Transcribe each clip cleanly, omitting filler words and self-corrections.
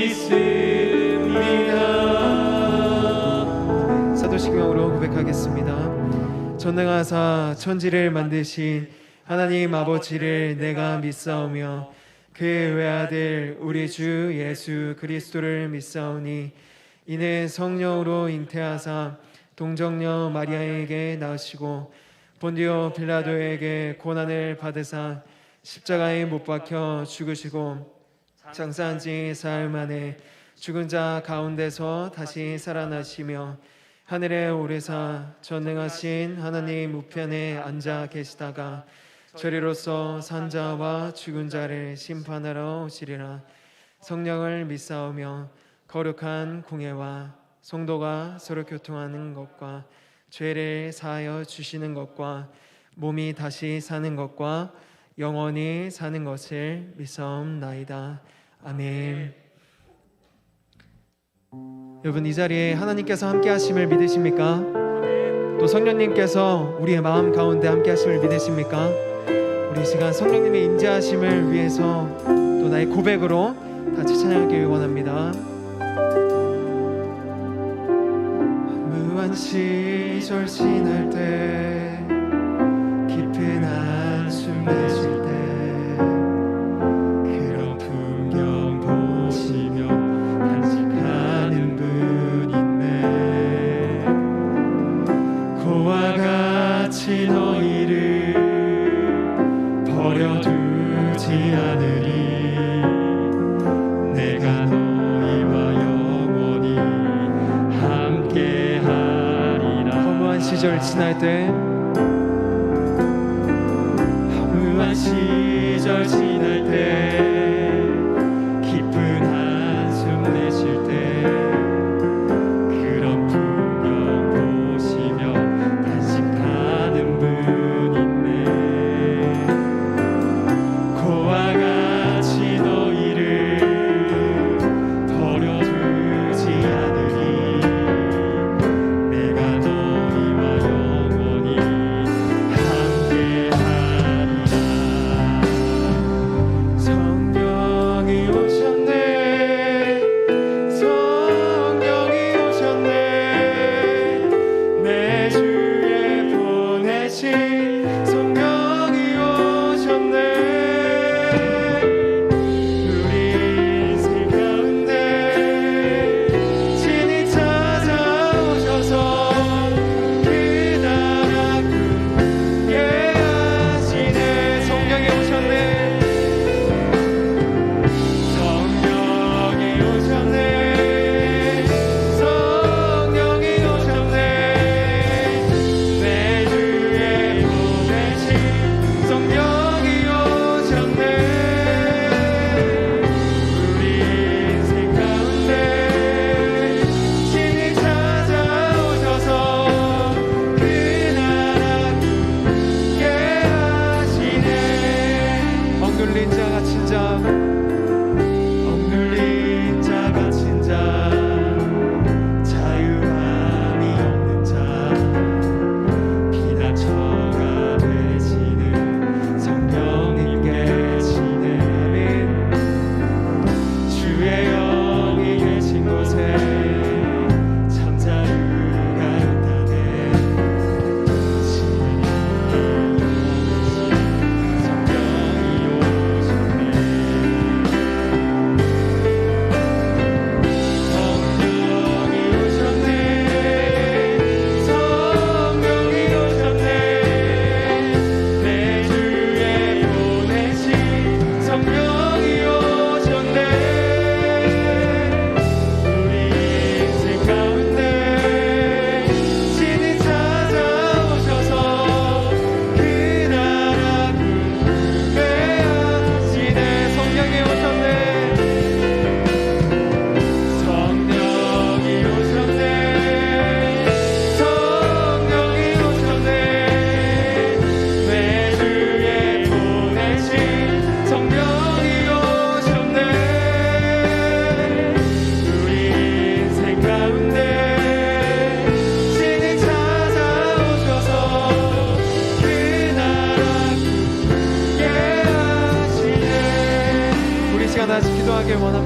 있습니다. 사도신경으로 고백하겠습니다. 전능하사 천지를 만드신 하나님 아버지를 내가 믿사오며 그 외아들 우리 주 예수 그리스도를 믿사오니 이는 성령으로 잉태하사 동정녀 마리아에게 낳으시고 본디오 빌라도에게 고난을 받으사 십자가에 못 박혀 죽으시고 장사한 지 사흘 만에 죽은 자 가운데서 다시 살아나시며 하늘에 오르사 전능하신 하나님 우편에 앉아 계시다가 저리로서 산 자와 죽은 자를 심판하러 오시리라. 성령을 믿사오며 거룩한 공예와 성도가 서로 교통하는 것과 죄를 사하여 주시는 것과 몸이 다시 사는 것과 영원히 사는 것을 믿사옵나이다. 아멘. 여러분, 이 자리에 하나님께서 함께 하심을 믿으십니까? 또 성령님께서 우리의 마음 가운데 함께 하심을 믿으십니까? 우리 이 시간 성령님의 임재하심을 위해서 또 나의 고백으로 같이 찬양하길 원합니다. 무한 시절 지날 때 깊은 한숨 내쉴 때 그런 풍경 보시며 간직하는 분 있네. 고와 같이 너희를 버려두지 않으리. 내가 너희와 영원히 함께하리라. 허무한 시절 지날 때 허무한 시절 지날 때 깊은 한숨 내쉴 때 그런 풍경 보시며 단식하는 분 있네. 고와 같이 너희를 버려두지 않으리. 내가 너희와 영원히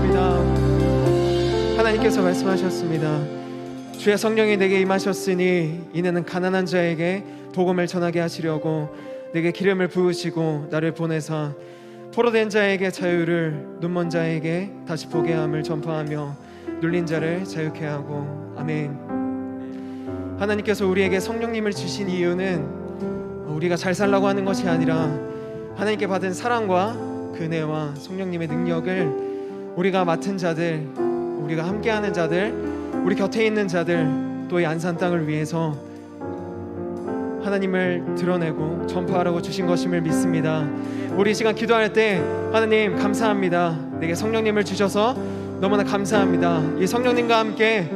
감사합니다. 하나님께서 말씀하셨습니다. 주의 성령이 내게 임하셨으니 이는 가난한 자에게 복음을 전하게 하시려고 내게 기름을 부으시고 나를 보내사 포로된 자에게 자유를, 눈먼 자에게 다시 보게 함을 전파하며 눌린 자를 자유케 하고. 아멘. 하나님께서 우리에게 성령님을 주신 이유는 우리가 잘 살라고 하는 것이 아니라 하나님께 받은 사랑과 은혜와 성령님의 능력을 우리가 맡은 자들, 우리가 함께하는 자들, 우리 곁에 있는 자들, 또 이 안산 땅을 위해서 하나님을 드러내고 전파하라고 주신 것임을 믿습니다. 우리 이 시간 기도할 때 하나님 감사합니다. 내게 성령님을 주셔서 너무나 감사합니다. 이 성령님과 함께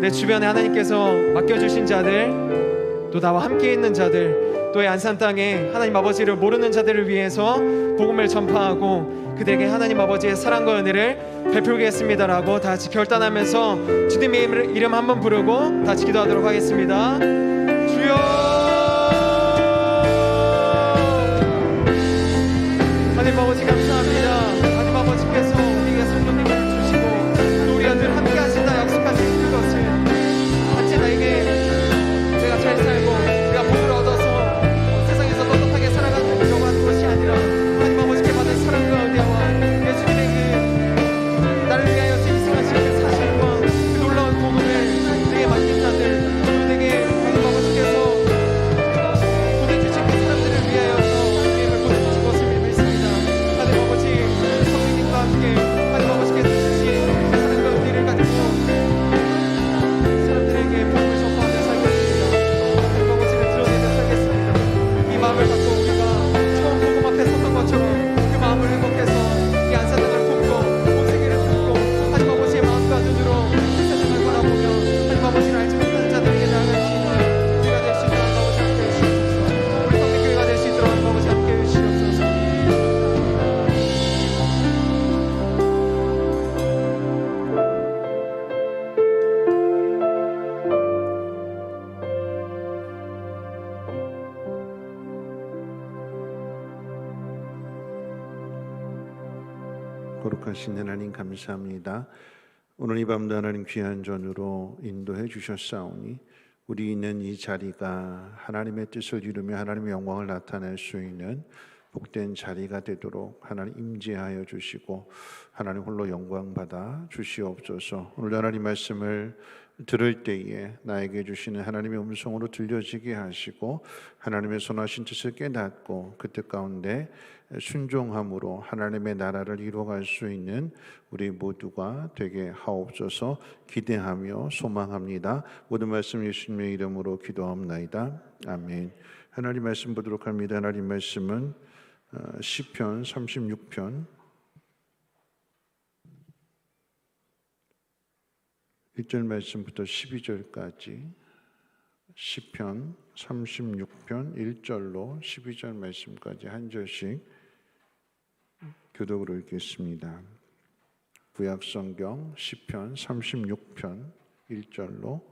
내 주변에 하나님께서 맡겨주신 자들, 또 나와 함께 있는 자들, 또 이 안산 땅에 하나님 아버지를 모르는 자들을 위해서 복음을 전파하고 그들에게 하나님 아버지의 사랑과 은혜를 베풀겠습니다라고 다 같이 결단하면서 주님의 이름 한번 부르고 같이 기도하도록 하겠습니다. 주여, 하나님 아버지 감사합니다. 하나님 아버지께서 우리에게 성령님을 주시고 또 우리가 늘 함께 하신다 약속하신 그것을 단지 내가 잘 살고 내가 복을 얻어서 세상에서 떳떳하게 살아가려고 하는 것이 아니라 하나님 아버지께 받은 사랑과 은혜와 예수님의 그 나를 위하여 희생하신 그 사실과 그 놀라운 복음을 내게 맡긴 자들, 또 내게 하나님 아버지께서 보내주신 그 사람들을 위하여서 하나님을 보내주신 것을 믿습니다. 하나님 아버지 성령님과 함께 하나님 아버지께서 주신 그 사랑과 은혜를 가지고 사람들에게 복음을 전파하며 살겠습니다. 하나님 아버지를 드러내며 살겠습니다. 이 마음을 갖고 우리가 처음 복음 앞에 섰던 것처럼 그 마음을 회복해서 이 안산 땅을 품고 온 세계를 품고 하나님 아버지의 마음과 눈으로 세상을 바라보며 하나님 아버지를 알지 못하는 자들에게 나아갈 수 있는 교회가 될 수 있도록 하나님 아버지 함께 해주시옵소서. 우리 성령교회가 될 수 있도록 하나님 아버지 함께 해주시옵소서. 거룩하신 하나님 감사합니다. 오늘 이 밤도 하나님 귀한 전으로 인도해 주셨사오니 우리 있는 이 자리가 하나님의 뜻을 이루며 하나님의 영광을 나타낼 수 있는 복된 자리가 되도록 하나님 임재하여 주시고 하나님 홀로 영광 받아 주시옵소서. 오늘 하나님 말씀을 들을 때에 나에게 주시는 하나님의 음성으로 들려지게 하시고 하나님의 선하신 뜻을 깨닫고 그 뜻 가운데 순종함으로 하나님의 나라를 이루어갈 수 있는 우리 모두가 되게 하옵소서. 기대하며 소망합니다. 모든 말씀 예수님의 이름으로 기도하옵나이다. 아멘. 하나님 말씀 보도록 합니다. 하나님 말씀은 시편 36편 1절 말씀부터 12절까지 시편 36편 1절로 12절 말씀까지 한 절씩 교독으로 읽겠습니다. 구약성경 시편 36편 1절로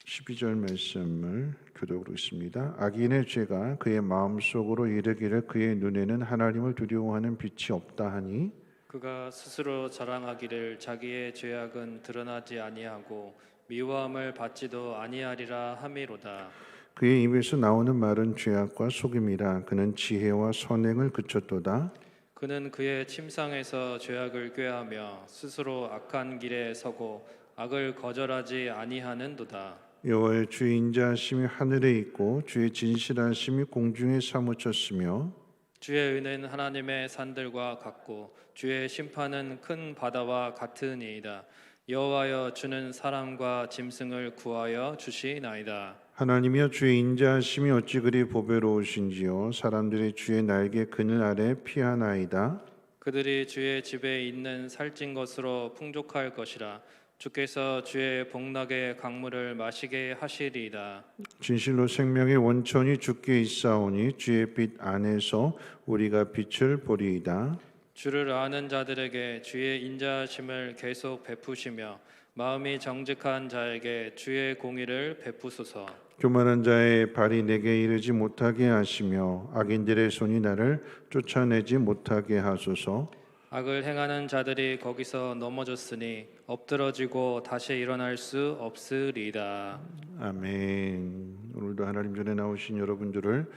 12절 말씀을 교독으로 읽습니다. 악인의 죄가 그의 마음속으로 이르기를 그의 눈에는 하나님을 두려워하는 빛이 없다 하니 그가 스스로 자랑하기를 자기의 죄악은 드러나지 아니하고 미워함을 받지도 아니하리라 함이로다. 그의 입에서 나오는 말은 죄악과 속임이라. 그는 지혜와 선행을 그쳤도다. 그는 그의 침상에서 죄악을 꾀하며 스스로 악한 길에 서고 악을 거절하지 아니하는도다. 여호와의 주의 인자하심이 하늘에 있고 주의 진실하심이 공중에 사무쳤으며 주의 의는 하나님의 산들과 같고 주의 심판은 큰 바다와 같으니이다. 여호와여 주는 사람과 짐승을 구하여 주시나이다. 하나님이여 주의 인자하심이 어찌 그리 보배로우신지요. 사람들이 주의 날개 그늘 아래 피하나이다. 그들이 주의 집에 있는 살찐 것으로 풍족할 것이라. 주께서 주의 복락의 강물을 마시게 하시리이다. 진실로 생명의 원천이 주께 있사오니 주의 빛 안에서 우리가 빛을 보리이다. 주를 아는 자들에게 주의 인자하심을 계속 베푸시며 마음이 정직한 자에게 주의 공의를 베푸소서. 교만한 자의 발이 내게 이르지 못하게 하시며 악인들의 손이 나를 쫓아내지 못하게 하소서. 악을 행하는 자들이 거기서 넘어졌으니 엎드러지고 다시 일어날 수 없으리이다. 아멘. 오늘도 하나님 전에 나오신 여러분들을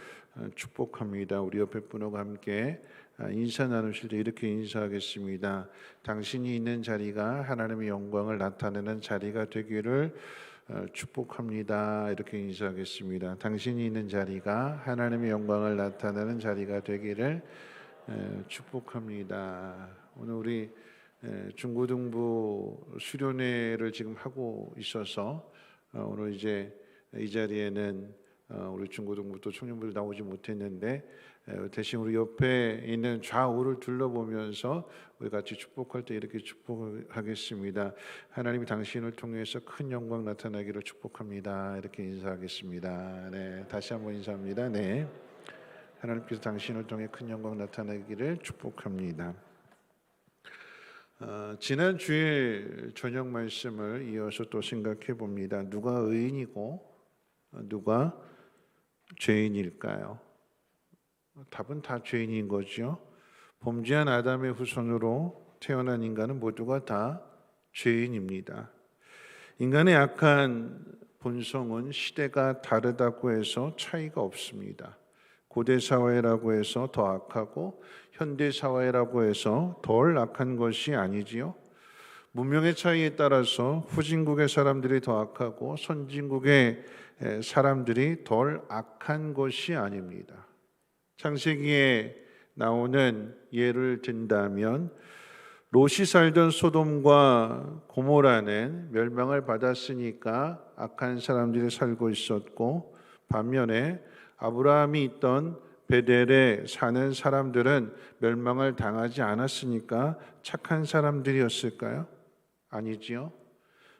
축복합니다. 우리 옆에 분하고 함께 인사 나누실 때 이렇게 인사하겠습니다. 당신이 있는 자리가 하나님의 영광을 나타내는 자리가 되기를 축복합니다. 이렇게 인사하겠습니다. 당신이 있는 자리가 하나님의 영광을 나타내는 자리가 되기를 축복합니다. 오늘 우리 중고등부 수련회를 지금 하고 있어서 오늘 이제 이 자리에는 우리 중고등부 또 청년부들 나오지 못했는데 대신 우리 옆에 있는 좌우를 둘러보면서 우리 같이 축복할 때 이렇게 축복하겠습니다. 하나님이 당신을 통해서 큰 영광 나타나기를 축복합니다. 이렇게 인사하겠습니다. 네, 다시 한번 인사합니다. 네, 하나님께서 당신을 통해 큰 영광 나타나기를 축복합니다. 지난 주일 저녁 말씀을 이어서 또 생각해 봅니다. 누가 의인이고 누가 죄인일까요? 답은 다 죄인인 거죠. 범죄한 아담의 후손으로 태어난 인간은 모두가 다 죄인입니다. 인간의 악한 본성은 시대가 다르다고 해서 차이가 없습니다. 고대 사회라고 해서 더 악하고 현대 사회라고 해서 덜 악한 것이 아니지요. 문명의 차이에 따라서 후진국의 사람들이 더 악하고 선진국의 사람들이 덜 악한 것이 아닙니다. 창세기에 나오는 예를 든다면 롯이 살던 소돔과 고모라는 멸망을 받았으니까 악한 사람들이 살고 있었고, 반면에 아브라함이 있던 베델에 사는 사람들은 멸망을 당하지 않았으니까 착한 사람들이었을까요? 아니지요.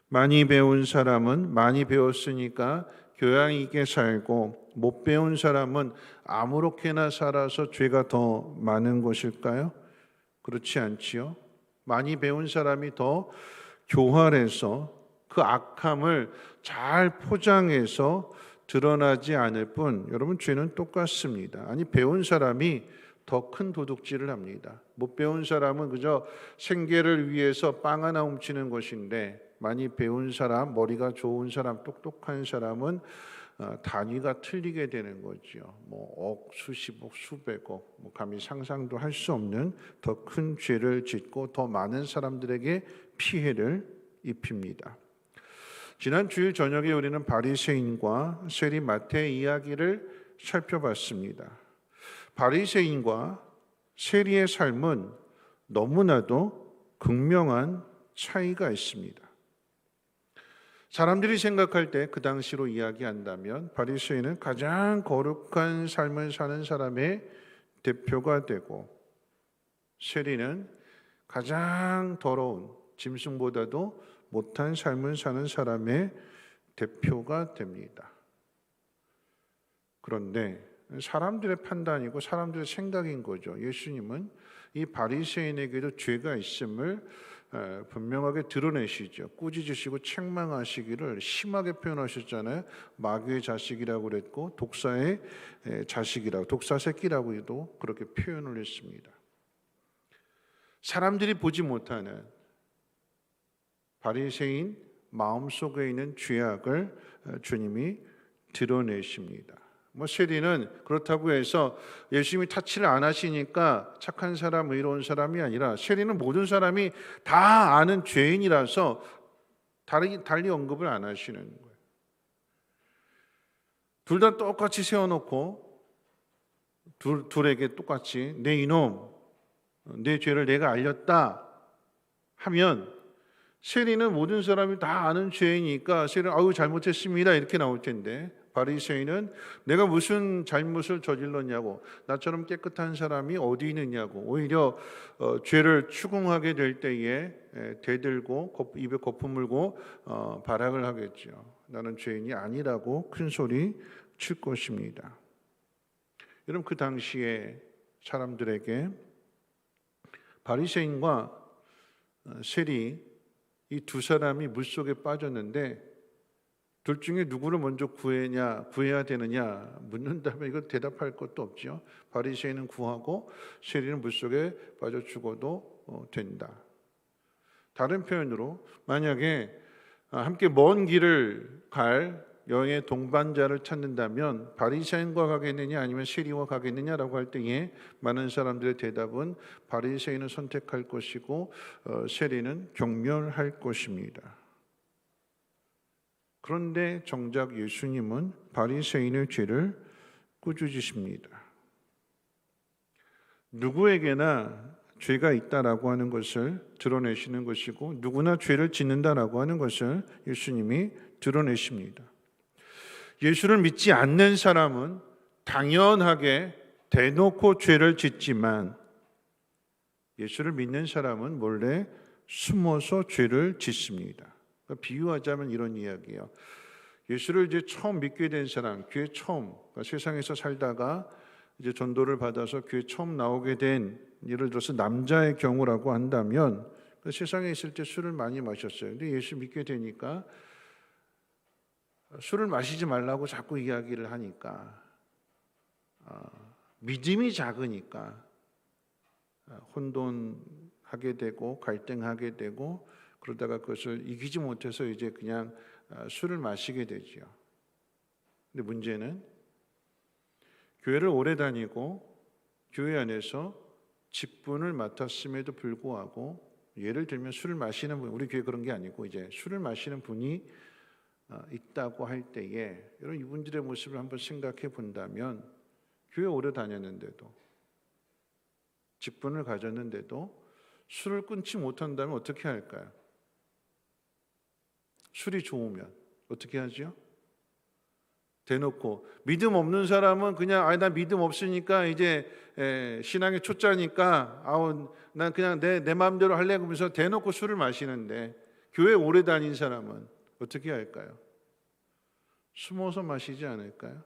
많이 배운 사람은 많이 배웠으니까 교양 있게 살고, 못 배운 사람은 아무렇게나 살아서 죄가 더 많은 것일까요? 그렇지 않지요. 많이 배운 사람이 더 교활해서 그 악함을 잘 포장해서 드러나지 않을 뿐, 여러분 죄는 똑같습니다. 아니, 배운 사람이 더 큰 도둑질을 합니다. 못 배운 사람은 그저 생계를 위해서 빵 하나 훔치는 것인데, 많이 배운 사람, 머리가 좋은 사람, 똑똑한 사람은 단위가 틀리게 되는 거죠. 뭐 억, 수십억, 수백억, 감히 상상도 할 수 없는 더 큰 죄를 짓고 더 많은 사람들에게 피해를 입힙니다. 지난 주일 저녁에 우리는 바리새인과 세리 마태의 이야기를 살펴봤습니다. 바리새인과 세리의 삶은 너무나도 극명한 차이가 있습니다. 사람들이 생각할 때 그 당시로 이야기한다면 바리새인은 가장 거룩한 삶을 사는 사람의 대표가 되고, 세리는 가장 더러운 짐승보다도 못한 삶을 사는 사람의 대표가 됩니다. 그런데 사람들의 판단이고 사람들의 생각인 거죠. 예수님은 이 바리새인에게도 죄가 있음을 분명하게 드러내시죠. 꾸짖으시고 책망하시기를 심하게 표현하셨잖아요. 마귀의 자식이라고 그랬고, 독사의 자식이라고, 독사 새끼라고도 그렇게 표현을 했습니다. 사람들이 보지 못하는 바리새인 마음속에 있는 죄악을 주님이 드러내십니다. 세리는 그렇다고 해서 예수님이 타치를 안 하시니까 착한 사람, 의로운 사람이 아니라, 세리는 모든 사람이 다 아는 죄인이라서 달리 언급을 안 하시는 거예요. 둘 다 똑같이 세워놓고 둘에게 똑같이 내 이놈, 내 죄를 내가 알렸다 하면, 세리는 모든 사람이 다 아는 죄이니까 세리는 아유 잘못했습니다 이렇게 나올 텐데, 바리새인은 내가 무슨 잘못을 저질렀냐고, 나처럼 깨끗한 사람이 어디 있느냐고, 오히려 죄를 추궁하게 될 때에 대들고 입에 거품 물고 발악을 하겠죠. 나는 죄인이 아니라고 큰 소리 칠 것입니다. 여러분, 그 당시에 사람들에게 바리새인과 세리, 이 두 사람이 물속에 빠졌는데 둘 중에 누구를 먼저 구해야 되느냐 묻는다면 이거 대답할 것도 없죠. 바리새인은 구하고 세리는 물속에 빠져 죽어도 된다. 다른 표현으로 만약에 함께 먼 길을 갈 여행의 동반자를 찾는다면 바리새인과 가겠느냐 아니면 세리와 가겠느냐라고 할 때에 많은 사람들의 대답은 바리새인을 선택할 것이고 세리는 경멸할 것입니다. 그런데 정작 예수님은 바리새인의 죄를 꾸짖으십니다. 누구에게나 죄가 있다라고 하는 것을 드러내시는 것이고 누구나 죄를 짓는다라고 하는 것을 예수님이 드러내십니다. 예수를 믿지 않는 사람은 당연하게 대놓고 죄를 짓지만 예수를 믿는 사람은 몰래 숨어서 죄를 짓습니다. 비유하자면 이런 이야기예요. 예수를 이제 처음 믿게 된 사람, 교회 처음 세상에서 살다가 이제 전도를 받아서 교회 처음 나오게 된 예를 들어서 남자의 경우라고 한다면 세상에 있을 때 술을 많이 마셨어요. 근데 예수 믿게 되니까 술을 마시지 말라고 자꾸 이야기를 하니까 믿음이 작으니까 혼돈하게 되고 갈등하게 되고 그러다가 그것을 이기지 못해서 이제 그냥 술을 마시게 되지요. 근데 문제는 교회를 오래 다니고 교회 안에서 직분을 맡았음에도 불구하고 예를 들면 술을 마시는 분, 우리 교회 그런 게 아니고 이제 술을 마시는 분이 있다고 할 때에 여러분 이분들의 모습을 한번 생각해 본다면 교회 오래 다녔는데도 직분을 가졌는데도 술을 끊지 못한다면 어떻게 할까요? 술이 좋으면 어떻게 하죠? 대놓고 믿음 없는 사람은 그냥 나 믿음 없으니까 이제 신앙의 초짜니까 난 그냥 내 마음대로 할래 그러면서 대놓고 술을 마시는데 교회 오래 다닌 사람은 어떻게 할까요? 숨어서 마시지 않을까요?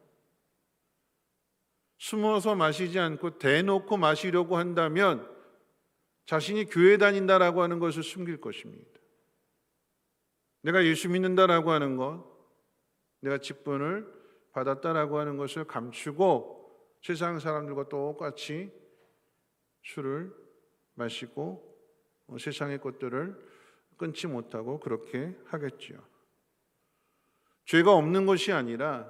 숨어서 마시지 않고 대놓고 마시려고 한다면 자신이 교회 다닌다라고 하는 것을 숨길 것입니다. 내가 예수 믿는다라고 하는 것, 내가 직분을 받았다라고 하는 것을 감추고 세상 사람들과 똑같이 술을 마시고 세상의 것들을 끊지 못하고 그렇게 하겠지요. 죄가 없는 것이 아니라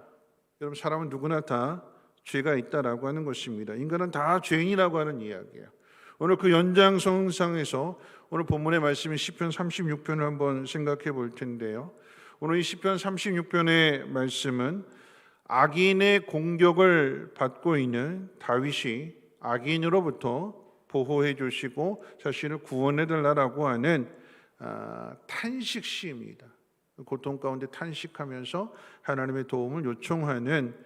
여러분 사람은 누구나 다 죄가 있다라고 하는 것입니다. 인간은 다 죄인이라고 하는 이야기예요. 오늘 그 연장선상에서 오늘 본문의 말씀인 시편 36편을 한번 생각해 볼 텐데요. 오늘 이 시편 36편의 말씀은 악인의 공격을 받고 있는 다윗이 악인으로부터 보호해 주시고 자신을 구원해 달라고 하는 탄식 시입니다. 고통 가운데 탄식하면서 하나님의 도움을 요청하는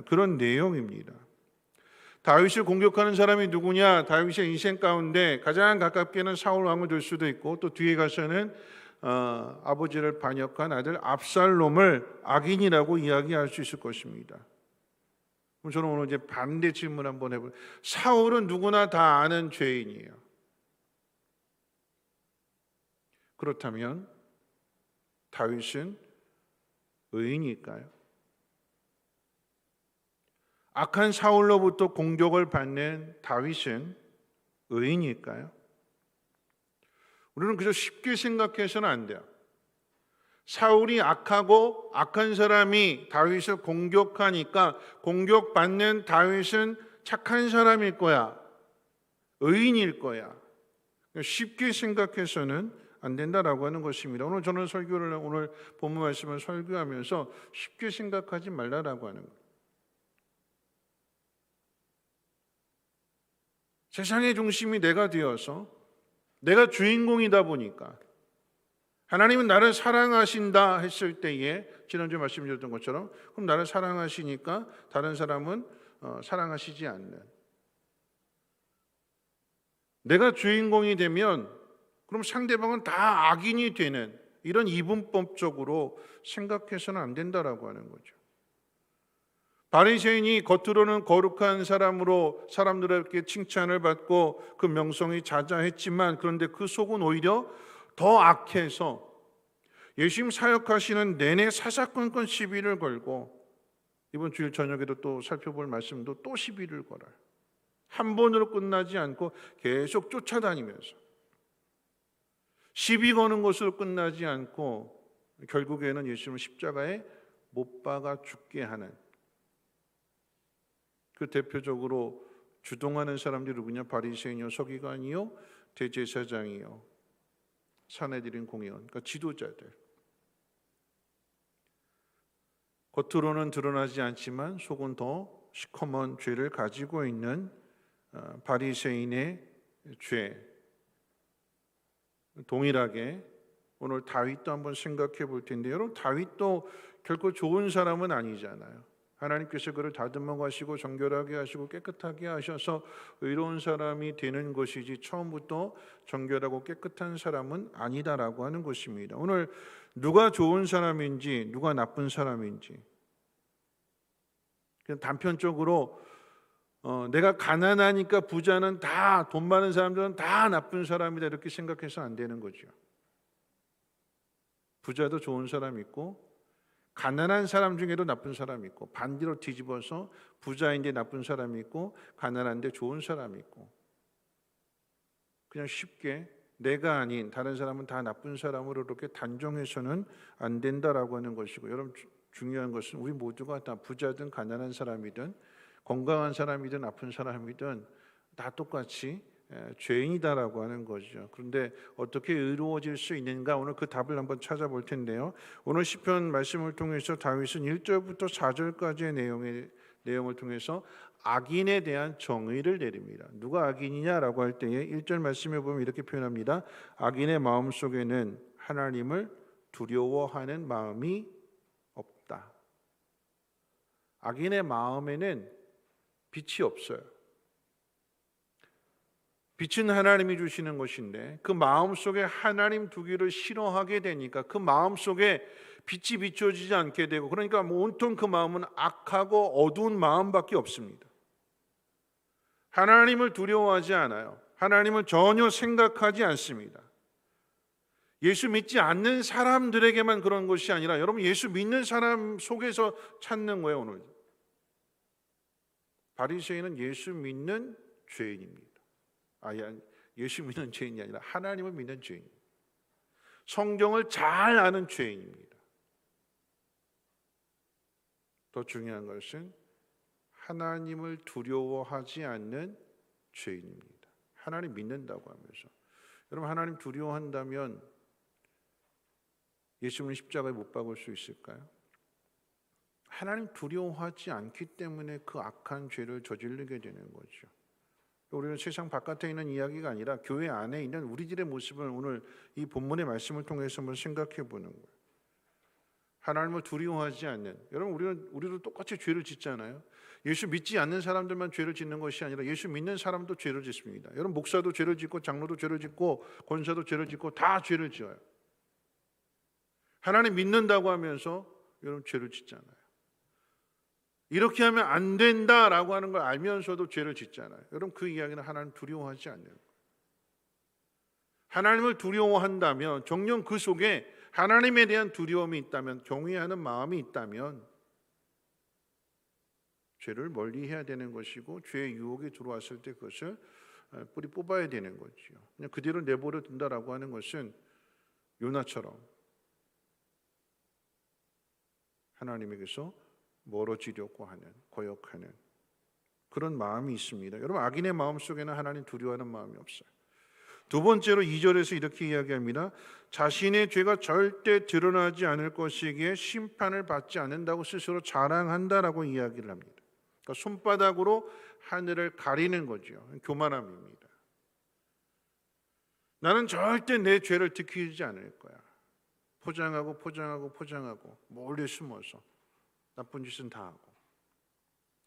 그런 내용입니다. 다윗을 공격하는 사람이 누구냐? 다윗의 인생 가운데 가장 가깝게는 사울 왕을 들 수도 있고 또 뒤에 가서는 아버지를 반역한 아들 압살롬을 악인이라고 이야기할 수 있을 것입니다. 그럼 저는 오늘 이제 반대 질문 한번 해볼게요. 사울은 누구나 다 아는 죄인이에요. 그렇다면 다윗은 의인일까요? 악한 사울로부터 공격을 받는 다윗은 의인일까요? 우리는 그저 쉽게 생각해서는 안 돼요. 사울이 악하고 악한 사람이 다윗을 공격하니까 공격받는 다윗은 착한 사람일 거야. 의인일 거야. 쉽게 생각해서는 안 된다라고 하는 것입니다. 오늘 저는 오늘 본문 말씀을 설교하면서 쉽게 생각하지 말라라고 하는 거예요. 세상의 중심이 내가 되어서 내가 주인공이다 보니까 하나님은 나를 사랑하신다 했을 때에 지난주에 말씀드렸던 것처럼 그럼 나를 사랑하시니까 다른 사람은 사랑하시지 않는, 내가 주인공이 되면 그럼 상대방은 다 악인이 되는 이런 이분법적으로 생각해서는 안 된다라고 하는 거죠. 바리새인이 겉으로는 거룩한 사람으로 사람들에게 칭찬을 받고 그 명성이 자자했지만 그런데 그 속은 오히려 더 악해서 예수님 사역하시는 내내 사사건건 시비를 걸고 이번 주일 저녁에도 또 살펴볼 말씀도 또 시비를 걸어요. 한 번으로 끝나지 않고 계속 쫓아다니면서 시비 거는 것으로 끝나지 않고 결국에는 예수님을 십자가에 못 박아 죽게 하는, 그 대표적으로 주동하는 사람들이 누구냐? 바리새인이요, 서기관이요, 대제사장이요, 사내들인 공의원, 그러니까 지도자들. 겉으로는 드러나지 않지만 속은 더 시커먼 죄를 가지고 있는 바리새인의 죄. 동일하게 오늘 다윗도 한번 생각해 볼 텐데, 여러분 다윗도 결코 좋은 사람은 아니잖아요. 하나님께서 그를 다듬어 가시고 정결하게 하시고 깨끗하게 하셔서 의로운 사람이 되는 것이지 처음부터 정결하고 깨끗한 사람은 아니다라고 하는 것입니다. 오늘 누가 좋은 사람인지 누가 나쁜 사람인지, 그냥 단편적으로 내가 가난하니까 부자는 다, 돈 많은 사람들은 다 나쁜 사람이다 이렇게 생각해서 안 되는 거죠. 부자도 좋은 사람 있고 가난한 사람 중에도 나쁜 사람이 있고, 반대로 뒤집어서 부자인데 나쁜 사람이 있고 가난한데 좋은 사람이 있고, 그냥 쉽게 내가 아닌 다른 사람은 다 나쁜 사람으로 이렇게 단정해서는 안 된다라고 하는 것이고, 여러분 중요한 것은 우리 모두가 다 부자든 가난한 사람이든 건강한 사람이든 아픈 사람이든 다 똑같이 죄인이다라고 하는 거죠. 그런데 어떻게 의로워질 수 있는가, 오늘 그 답을 한번 찾아볼 텐데요. 오늘 시편 말씀을 통해서 다윗은 1절부터 4절까지의 내용을 통해서 악인에 대한 정의를 내립니다. 누가 악인이냐라고 할 때에 1절 말씀에 보면 이렇게 표현합니다. 악인의 마음속에는 하나님을 두려워하는 마음이 없다. 악인의 마음에는 빛이 없어요. 빛은 하나님이 주시는 것인데 그 마음속에 하나님 두기를 싫어하게 되니까 그 마음속에 빛이 비춰지지 않게 되고, 그러니까 온통 그 마음은 악하고 어두운 마음밖에 없습니다. 하나님을 두려워하지 않아요. 하나님을 전혀 생각하지 않습니다. 예수 믿지 않는 사람들에게만 그런 것이 아니라 여러분 예수 믿는 사람 속에서 찾는 거예요. 오늘 바리새인은 예수 믿는 죄인입니다. 예수 믿는 죄인이 아니라 하나님을 믿는 죄인, 성경을 잘 아는 죄인입니다. 더 중요한 것은 하나님을 두려워하지 않는 죄인입니다. 하나님 믿는다고 하면서, 여러분 하나님 두려워한다면 예수님을 십자가에 못 박을 수 있을까요? 하나님 두려워하지 않기 때문에 그 악한 죄를 저지르게 되는 거죠. 우리는 세상 바깥에 있는 이야기가 아니라 교회 안에 있는 우리들의 모습을 오늘 이 본문의 말씀을 통해서 한번 생각해 보는 거예요. 하나님을 두려워하지 않는, 여러분 우리도 똑같이 죄를 짓잖아요. 예수 믿지 않는 사람들만 죄를 짓는 것이 아니라 예수 믿는 사람도 죄를 짓습니다. 여러분 목사도 죄를 짓고 장로도 죄를 짓고 권사도 죄를 짓고 다 죄를 지어요. 하나님 믿는다고 하면서 여러분 죄를 짓잖아요. 이렇게 하면 안 된다라고 하는 걸 알면서도 죄를 짓잖아요. 여러분 그 이야기는 하나님 두려워하지 않는 거예요. 하나님을 두려워한다면, 정녕 그 속에 하나님에 대한 두려움이 있다면, 경외하는 마음이 있다면 죄를 멀리해야 되는 것이고, 죄의 유혹이 들어왔을 때 그것을 뿌리 뽑아야 되는 거죠. 그냥 그대로 내버려 둔다라고 하는 것은 요나처럼 하나님에게서 멀어지려고 하는, 거역하는 그런 마음이 있습니다. 여러분 악인의 마음 속에는 하나님 두려워하는 마음이 없어요. 두 번째로 2절에서 이렇게 이야기합니다. 자신의 죄가 절대 드러나지 않을 것이기에 심판을 받지 않는다고 스스로 자랑한다라고 이야기를 합니다. 그러니까 손바닥으로 하늘을 가리는 거죠. 교만함입니다. 나는 절대 내 죄를 들키지 않을 거야. 포장하고 몰래 숨어서 나쁜 짓은 다 하고,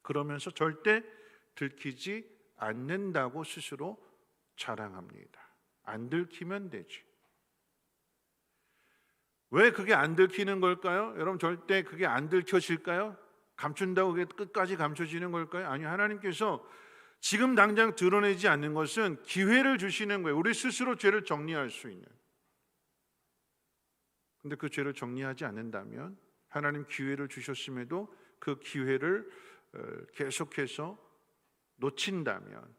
그러면서 절대 들키지 않는다고 스스로 자랑합니다. 안 들키면 되지. 왜 그게 안 들키는 걸까요? 여러분 절대 그게 안 들켜질까요? 감춘다고 그게 끝까지 감춰지는 걸까요? 아니요. 하나님께서 지금 당장 드러내지 않는 것은 기회를 주시는 거예요. 우리 스스로 죄를 정리할 수 있는. 근데 그 죄를 정리하지 않는다면, 하나님 기회를 주셨음에도 그 기회를 계속해서 놓친다면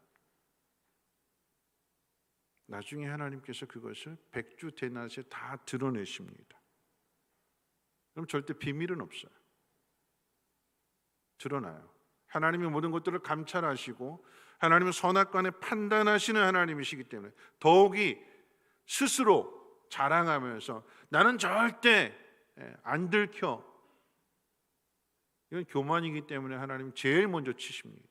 나중에 하나님께서 그것을 백주 대낮에 다 드러내십니다. 그럼 절대 비밀은 없어요. 드러나요. 하나님이 모든 것들을 감찰하시고 하나님은 선악간에 판단하시는 하나님이시기 때문에 더욱이 스스로 자랑하면서 나는 절대 안 들켜. 이건 교만이기 때문에 하나님 제일 먼저 치십니다.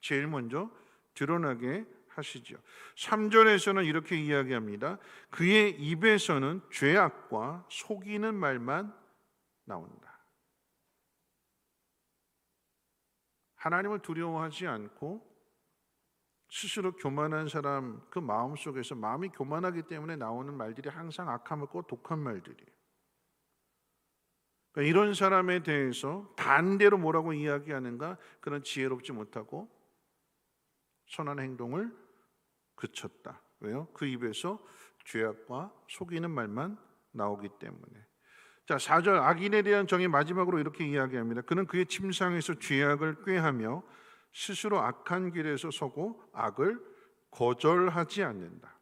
제일 먼저 드러나게 하시죠. 3절에서는 이렇게 이야기합니다. 그의 입에서는 죄악과 속이는 말만 나온다. 하나님을 두려워하지 않고 스스로 교만한 사람 그 마음속에서 마음이 교만하기 때문에 나오는 말들이 항상 악함고 독한 말들이에요. 그러니까 이런 사람에 대해서 반대로 뭐라고 이야기하는가? 그런 지혜롭지 못하고 선한 행동을 그쳤다. 왜요? 그 입에서 죄악과 속이는 말만 나오기 때문에. 자, 4절 악인에 대한 정의 마지막으로 이렇게 이야기합니다. 그는 그의 침상에서 죄악을 꾀하며 스스로 악한 길에서 서고 악을 거절하지 않는다.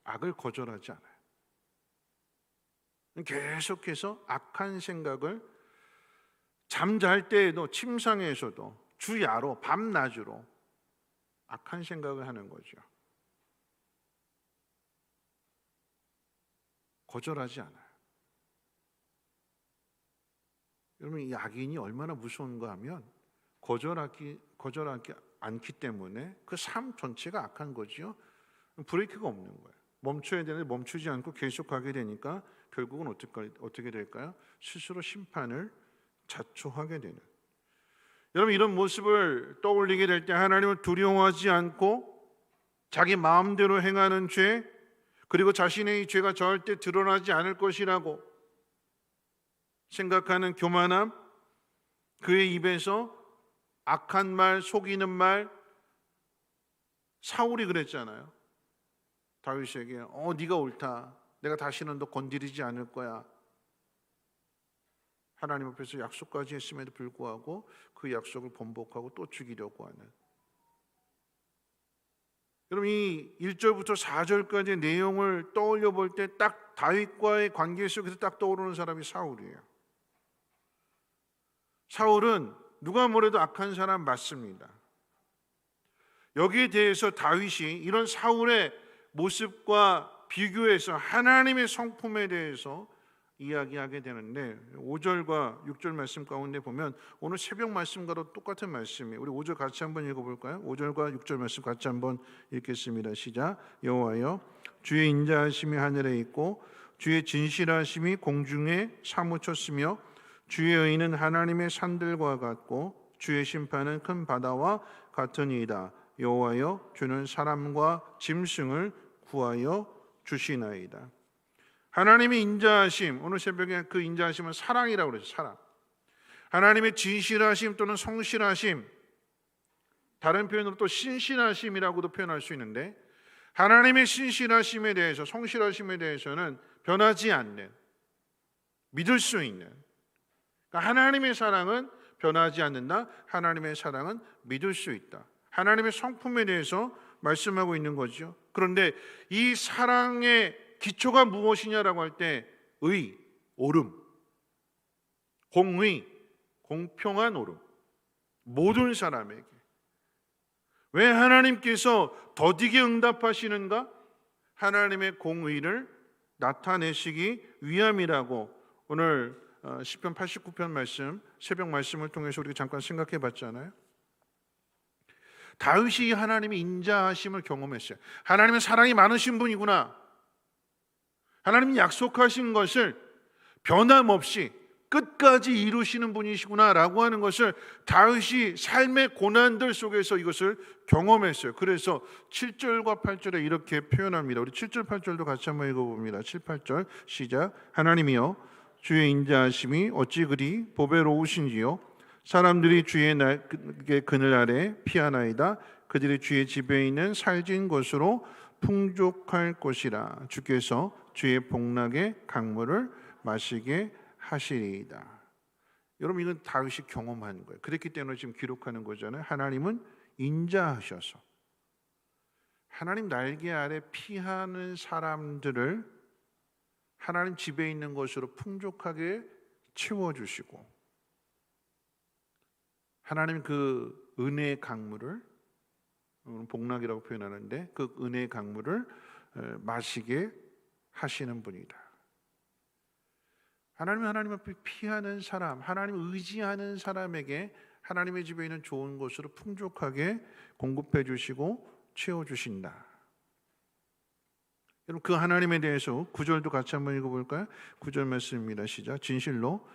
악을 거절하지 않아요. 계속해서 악한 생각을 잠잘 때에도 침상에서도 주야로 밤낮으로 악한 생각을 하는 거죠. 거절하지 않아요. 여러분, 이 악인이 얼마나 무서운가 하면 거절하지 않기 때문에 그 삶 전체가 악한 거지요. 브레이크가 없는 거예요. 멈춰야 되는데 멈추지 않고 계속 가게 되니까 결국은 어떻게 될까요? 스스로 심판을 자초하게 되는. 여러분, 이런 모습을 떠올리게 될 때 하나님을 두려워하지 않고 자기 마음대로 행하는 죄, 그리고 자신의 이 죄가 절대 드러나지 않을 것이라고 생각하는 교만함, 그의 입에서 악한 말, 속이는 말. 사울이 그랬잖아요. 다윗에게 네가 옳다. 내가 다시는 너 건드리지 않을 거야. 하나님 앞에서 약속까지 했음에도 불구하고 그 약속을 번복하고 또 죽이려고 하는. 여러분, 이 1절부터 4절까지의 내용을 떠올려 볼 때 딱 다윗과의 관계 속에서 딱 떠오르는 사람이 사울이에요. 사울은 누가 뭐래도 악한 사람 맞습니다. 여기에 대해서 다윗이 이런 사울의 모습과 비교해서 하나님의 성품에 대해서 이야기하게 되는데 5절과 6절 말씀 가운데 보면 오늘 새벽 말씀과도 똑같은 말씀이에요. 우리 5절 같이 한번 읽어볼까요? 5절과 6절 말씀 같이 한번 읽겠습니다. 시작. 여호와여, 주의 인자하심이 하늘에 있고 주의 진실하심이 공중에 사무쳤으며 주의 의는 하나님의 산들과 같고 주의 심판은 큰 바다와 같으니이다. 여호와여, 주는 사람과 짐승을 구하여 주시나이다. 하나님의 인자하심, 오늘 새벽에 그 인자하심은 사랑이라고 그러죠. 사랑. 하나님의 진실하심 또는 성실하심, 다른 표현으로 또 신실하심이라고도 표현할 수 있는데, 하나님의 신실하심에 대해서, 성실하심에 대해서는 변하지 않는, 믿을 수 있는. 그러니까 하나님의 사랑은 변하지 않는다. 하나님의 사랑은 믿을 수 있다. 하나님의 성품에 대해서 말씀하고 있는 거죠. 그런데 이 사랑의 기초가 무엇이냐라고 할 때 의, 옳음, 공의, 공평한 옳음, 모든 사람에게. 왜 하나님께서 더디게 응답하시는가? 하나님의 공의를 나타내시기 위함이라고 오늘 시편 89편 말씀, 새벽 말씀을 통해서 우리가 잠깐 생각해 봤잖아요. 다윗이 하나님의 인자하심을 경험했어요. 하나님의 사랑이 많으신 분이구나. 하나님이 약속하신 것을 변함없이 끝까지 이루시는 분이시구나 라고 하는 것을 다윗이 삶의 고난들 속에서 이것을 경험했어요. 그래서 7절과 8절에 이렇게 표현합니다. 우리 7절 8절도 같이 한번 읽어봅니다. 7, 8절 시작. 하나님이여, 주의 인자하심이 어찌 그리 보배로우신지요. 사람들이 주의 그늘 아래 피하나이다. 그들이 주의 집에 있는 살진 것으로 풍족할 것이라. 주께서 주의 복락의 강물을 마시게 하시리이다. 여러분, 이건 다윗이 경험한 거예요. 그랬기 때문에 지금 기록하는 거잖아요. 하나님은 인자하셔서 하나님 날개 아래 피하는 사람들을 하나님 집에 있는 것으로 풍족하게 채워주시고, 하나님 그 은혜의 강물을, 복락이라고 표현하는데 그 은혜의 강물을 마시게 하시는 분이다. 하나님 앞에 피하는 사람, 하나님 의지하는 사람에게 하나님의 집에 있는 좋은 것으로 풍족하게 공급해 주시고 채워 주신다. 여러분, 그 하나님에 대해서 9절도 같이 한번 읽어볼까요? 9절 말씀입니다. 시작. 진실로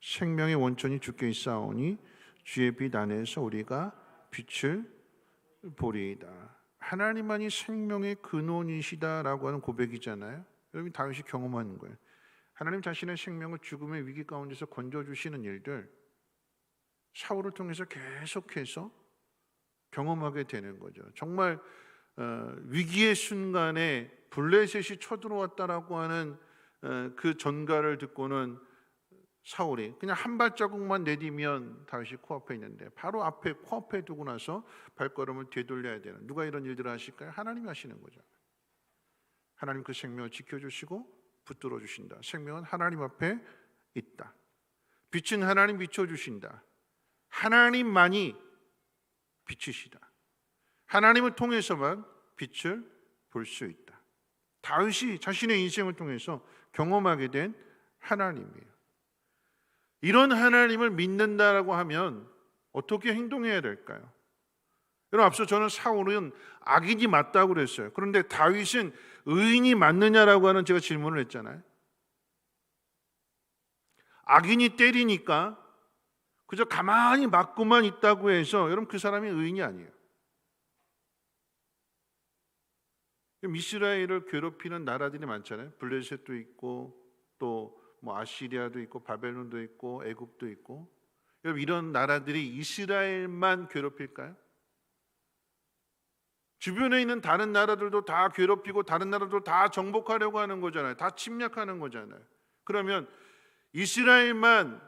생명의 원천이 주께 있사오니 주의 빛 안에서 우리가 빛을 보리이다. 하나님만이 생명의 근원이시다라고 하는 고백이잖아요. 여러분, 다윗이 경험하는 거예요. 하나님 자신의 생명을 죽음의 위기 가운데서 건져주시는 일들, 사울을 통해서 계속해서 경험하게 되는 거죠. 정말 위기의 순간에 블레셋이 쳐들어왔다라고 하는 그 전가를 듣고는 사울이 그냥 한 발자국만 내디면 다윗이 코앞에 있는데 바로 앞에 코앞에 두고 나서 발걸음을 되돌려야 되는, 누가 이런 일들을 하실까요? 하나님이 하시는 거죠. 하나님 그 생명을 지켜주시고 붙들어 주신다. 생명은 하나님 앞에 있다. 빛은 하나님 비춰주신다. 하나님만이 빛이시다. 하나님을 통해서만 빛을 볼 수 있다. 다윗이 자신의 인생을 통해서 경험하게 된 하나님이에요. 이런 하나님을 믿는다라고 하면 어떻게 행동해야 될까요? 여러분, 앞서 저는 사울은 악인이 맞다고 그랬어요. 그런데 다윗은 의인이 맞느냐라고 하는 제가 질문을 했잖아요. 악인이 때리니까 그저 가만히 맞고만 있다고 해서 여러분 그 사람이 의인이 아니에요. 이스라엘을 괴롭히는 나라들이 많잖아요. 블레셋도 있고 또 뭐 아시리아도 있고 바벨론도 있고 애굽도 있고. 여러분, 이런 나라들이 이스라엘만 괴롭힐까요? 주변에 있는 다른 나라들도 다 괴롭히고 다른 나라들도 다 정복하려고 하는 거잖아요. 다 침략하는 거잖아요. 그러면 이스라엘만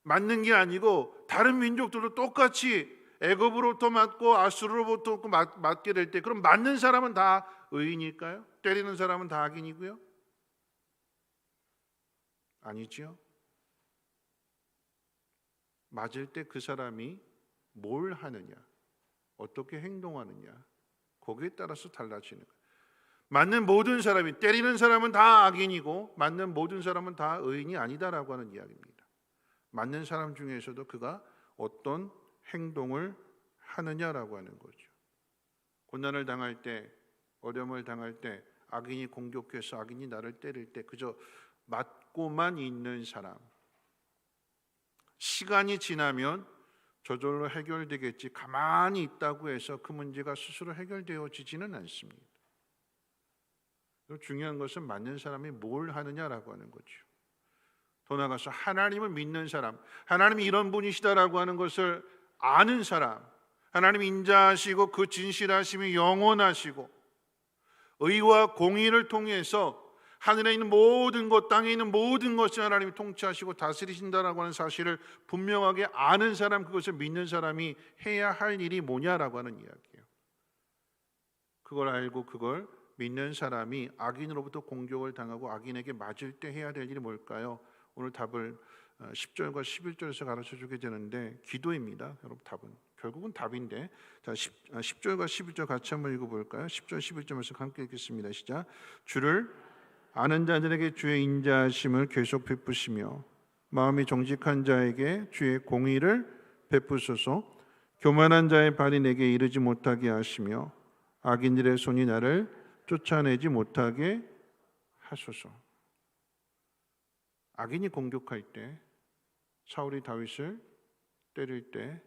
맞는 게 아니고 다른 민족들도 똑같이 애굽으로부터 맞고 아수르로부터 맞게 될 때, 그럼 맞는 사람은 다 의인일까요? 때리는 사람은 다 악인이고요? 아니지요. 맞을 때 그 사람이 뭘 하느냐, 어떻게 행동하느냐, 거기에 따라서 달라지는 거예요. 맞는 모든 사람이, 때리는 사람은 다 악인이고 맞는 모든 사람은 다 의인이 아니다라고 하는 이야기입니다. 맞는 사람 중에서도 그가 어떤 행동을 하느냐라고 하는 거죠. 고난을 당할 때, 어려움을 당할 때, 악인이 공격해서 악인이 나를 때릴 때 그저 맞고만 있는 사람, 시간이 지나면 저절로 해결되겠지, 가만히 있다고 해서 그 문제가 스스로 해결되어지지는 않습니다. 중요한 것은 맞는 사람이 뭘 하느냐라고 하는 거죠. 더 나아가서 하나님을 믿는 사람, 하나님이 이런 분이시다라고 하는 것을 아는 사람, 하나님 인자하시고 그 진실하심이 영원하시고 의와 공의를 통해서 하늘에 있는 모든 것, 땅에 있는 모든 것을 하나님이 통치하시고 다스리신다라고 하는 사실을 분명하게 아는 사람, 그것을 믿는 사람이 해야 할 일이 뭐냐라고 하는 이야기예요. 그걸 알고 그걸 믿는 사람이 악인으로부터 공격을 당하고 악인에게 맞을 때 해야 될 일이 뭘까요? 오늘 답을 10절과 11절에서 가르쳐 주게 되는데 기도입니다. 여러분, 답은 결국은 답인데, 자 10절과 11절 같이 한번 읽어볼까요? 10절 11절 말씀 함께 읽겠습니다. 시작. 주를 아는 자들에게 주의 인자하심을 계속 베푸시며 마음이 정직한 자에게 주의 공의를 베푸소서. 교만한 자의 발이 내게 이르지 못하게 하시며 악인들의 손이 나를 쫓아내지 못하게 하소서. 악인이 공격할 때, 사울이 다윗을 때릴 때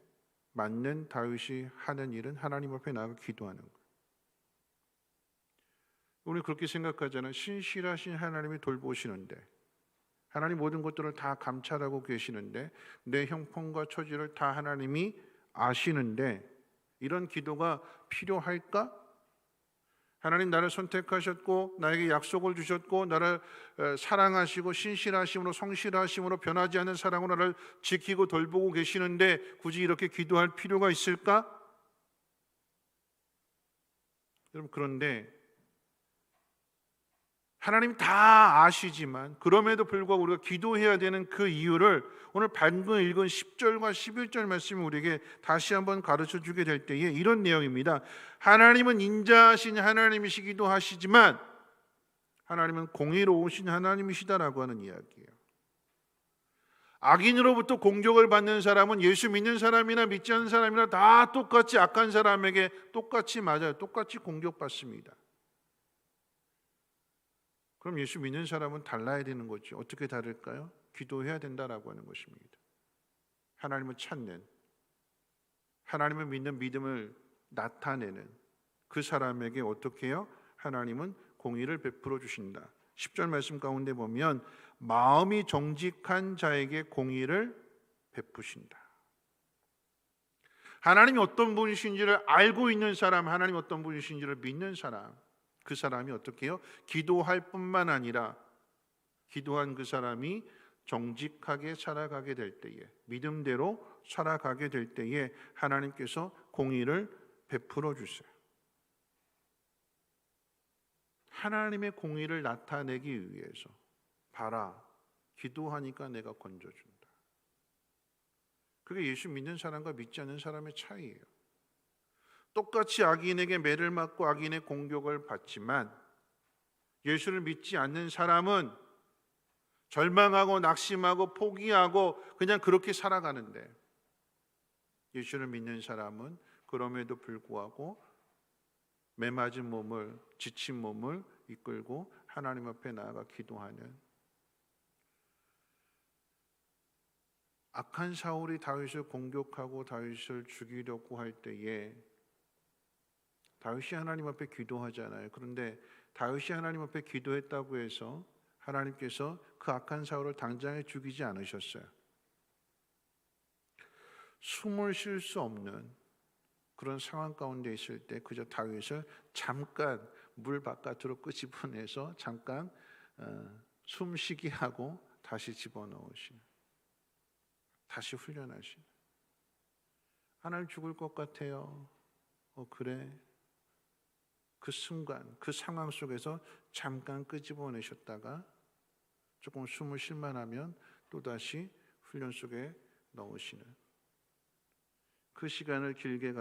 맞는 다윗이 하는 일은 하나님 앞에 나가 기도하는 거예요. 우리 그렇게 생각하잖아요. 신실하신 하나님이 돌보시는데, 하나님 모든 것들을 다 감찰하고 계시는데, 내 형편과 처지를 다 하나님이 아시는데 이런 기도가 필요할까? 하나님 나를 선택하셨고 나에게 약속을 주셨고 나를 사랑하시고 신실하심으로 성실하심으로 변하지 않는 사랑으로 나를 지키고 돌보고 계시는데 굳이 이렇게 기도할 필요가 있을까? 여러분, 그런데 하나님 다 아시지만 그럼에도 불구하고 우리가 기도해야 되는 그 이유를 오늘 방금 읽은 10절과 11절 말씀이 우리에게 다시 한번 가르쳐 주게 될 때에 이런 내용입니다. 하나님은 인자하신 하나님이시기도 하시지만 하나님은 공의로우신 하나님이시다라고 하는 이야기예요. 악인으로부터 공격을 받는 사람은 예수 믿는 사람이나 믿지 않는 사람이나 다 똑같이 악한 사람에게 똑같이 맞아요. 똑같이 공격받습니다. 그럼 예수 믿는 사람은 달라야 되는 거죠. 어떻게 다를까요? 기도해야 된다라고 하는 것입니다. 하나님을 찾는, 하나님을 믿는 믿음을 나타내는 그 사람에게 어떻게 해요? 하나님은 공의를 베풀어 주신다. 10절 말씀 가운데 보면 마음이 정직한 자에게 공의를 베푸신다. 하나님이 어떤 분이신지를 알고 있는 사람, 하나님이 어떤 분이신지를 믿는 사람, 그 사람이 어떻게 해요? 기도할 뿐만 아니라 기도한 그 사람이 정직하게 살아가게 될 때에, 믿음대로 살아가게 될 때에 하나님께서 공의를 베풀어 주세요. 하나님의 공의를 나타내기 위해서 봐라, 기도하니까 내가 건져준다. 그게 예수 믿는 사람과 믿지 않는 사람의 차이예요. 똑같이 악인에게 매를 맞고 악인의 공격을 받지만 예수를 믿지 않는 사람은 절망하고 낙심하고 포기하고 그냥 그렇게 살아가는데, 예수를 믿는 사람은 그럼에도 불구하고 매맞은 몸을, 지친 몸을 이끌고 하나님 앞에 나아가 기도하는, 악한 사울이 다윗을 공격하고 다윗을 죽이려고 할 때에 다윗이 하나님 앞에 기도하잖아요. 그런데 다윗이 하나님 앞에 기도했다고 해서 하나님께서 그 악한 사울을 당장에 죽이지 않으셨어요. 숨을 쉴 수 없는 그런 상황 가운데 있을 때 그저 다윗을 잠깐 물 바깥으로 끄집어내서 잠깐 숨쉬게 하고 다시 집어넣으시는, 다시 훈련하시는. 하나님 죽을 것 같아요. 그래. 그 순간, 그 상황 속에서 잠깐 끄집어내셨다가 조금 숨을 쉴만하면 또다시 훈련 속에 넣으시는, 그 시간을 길게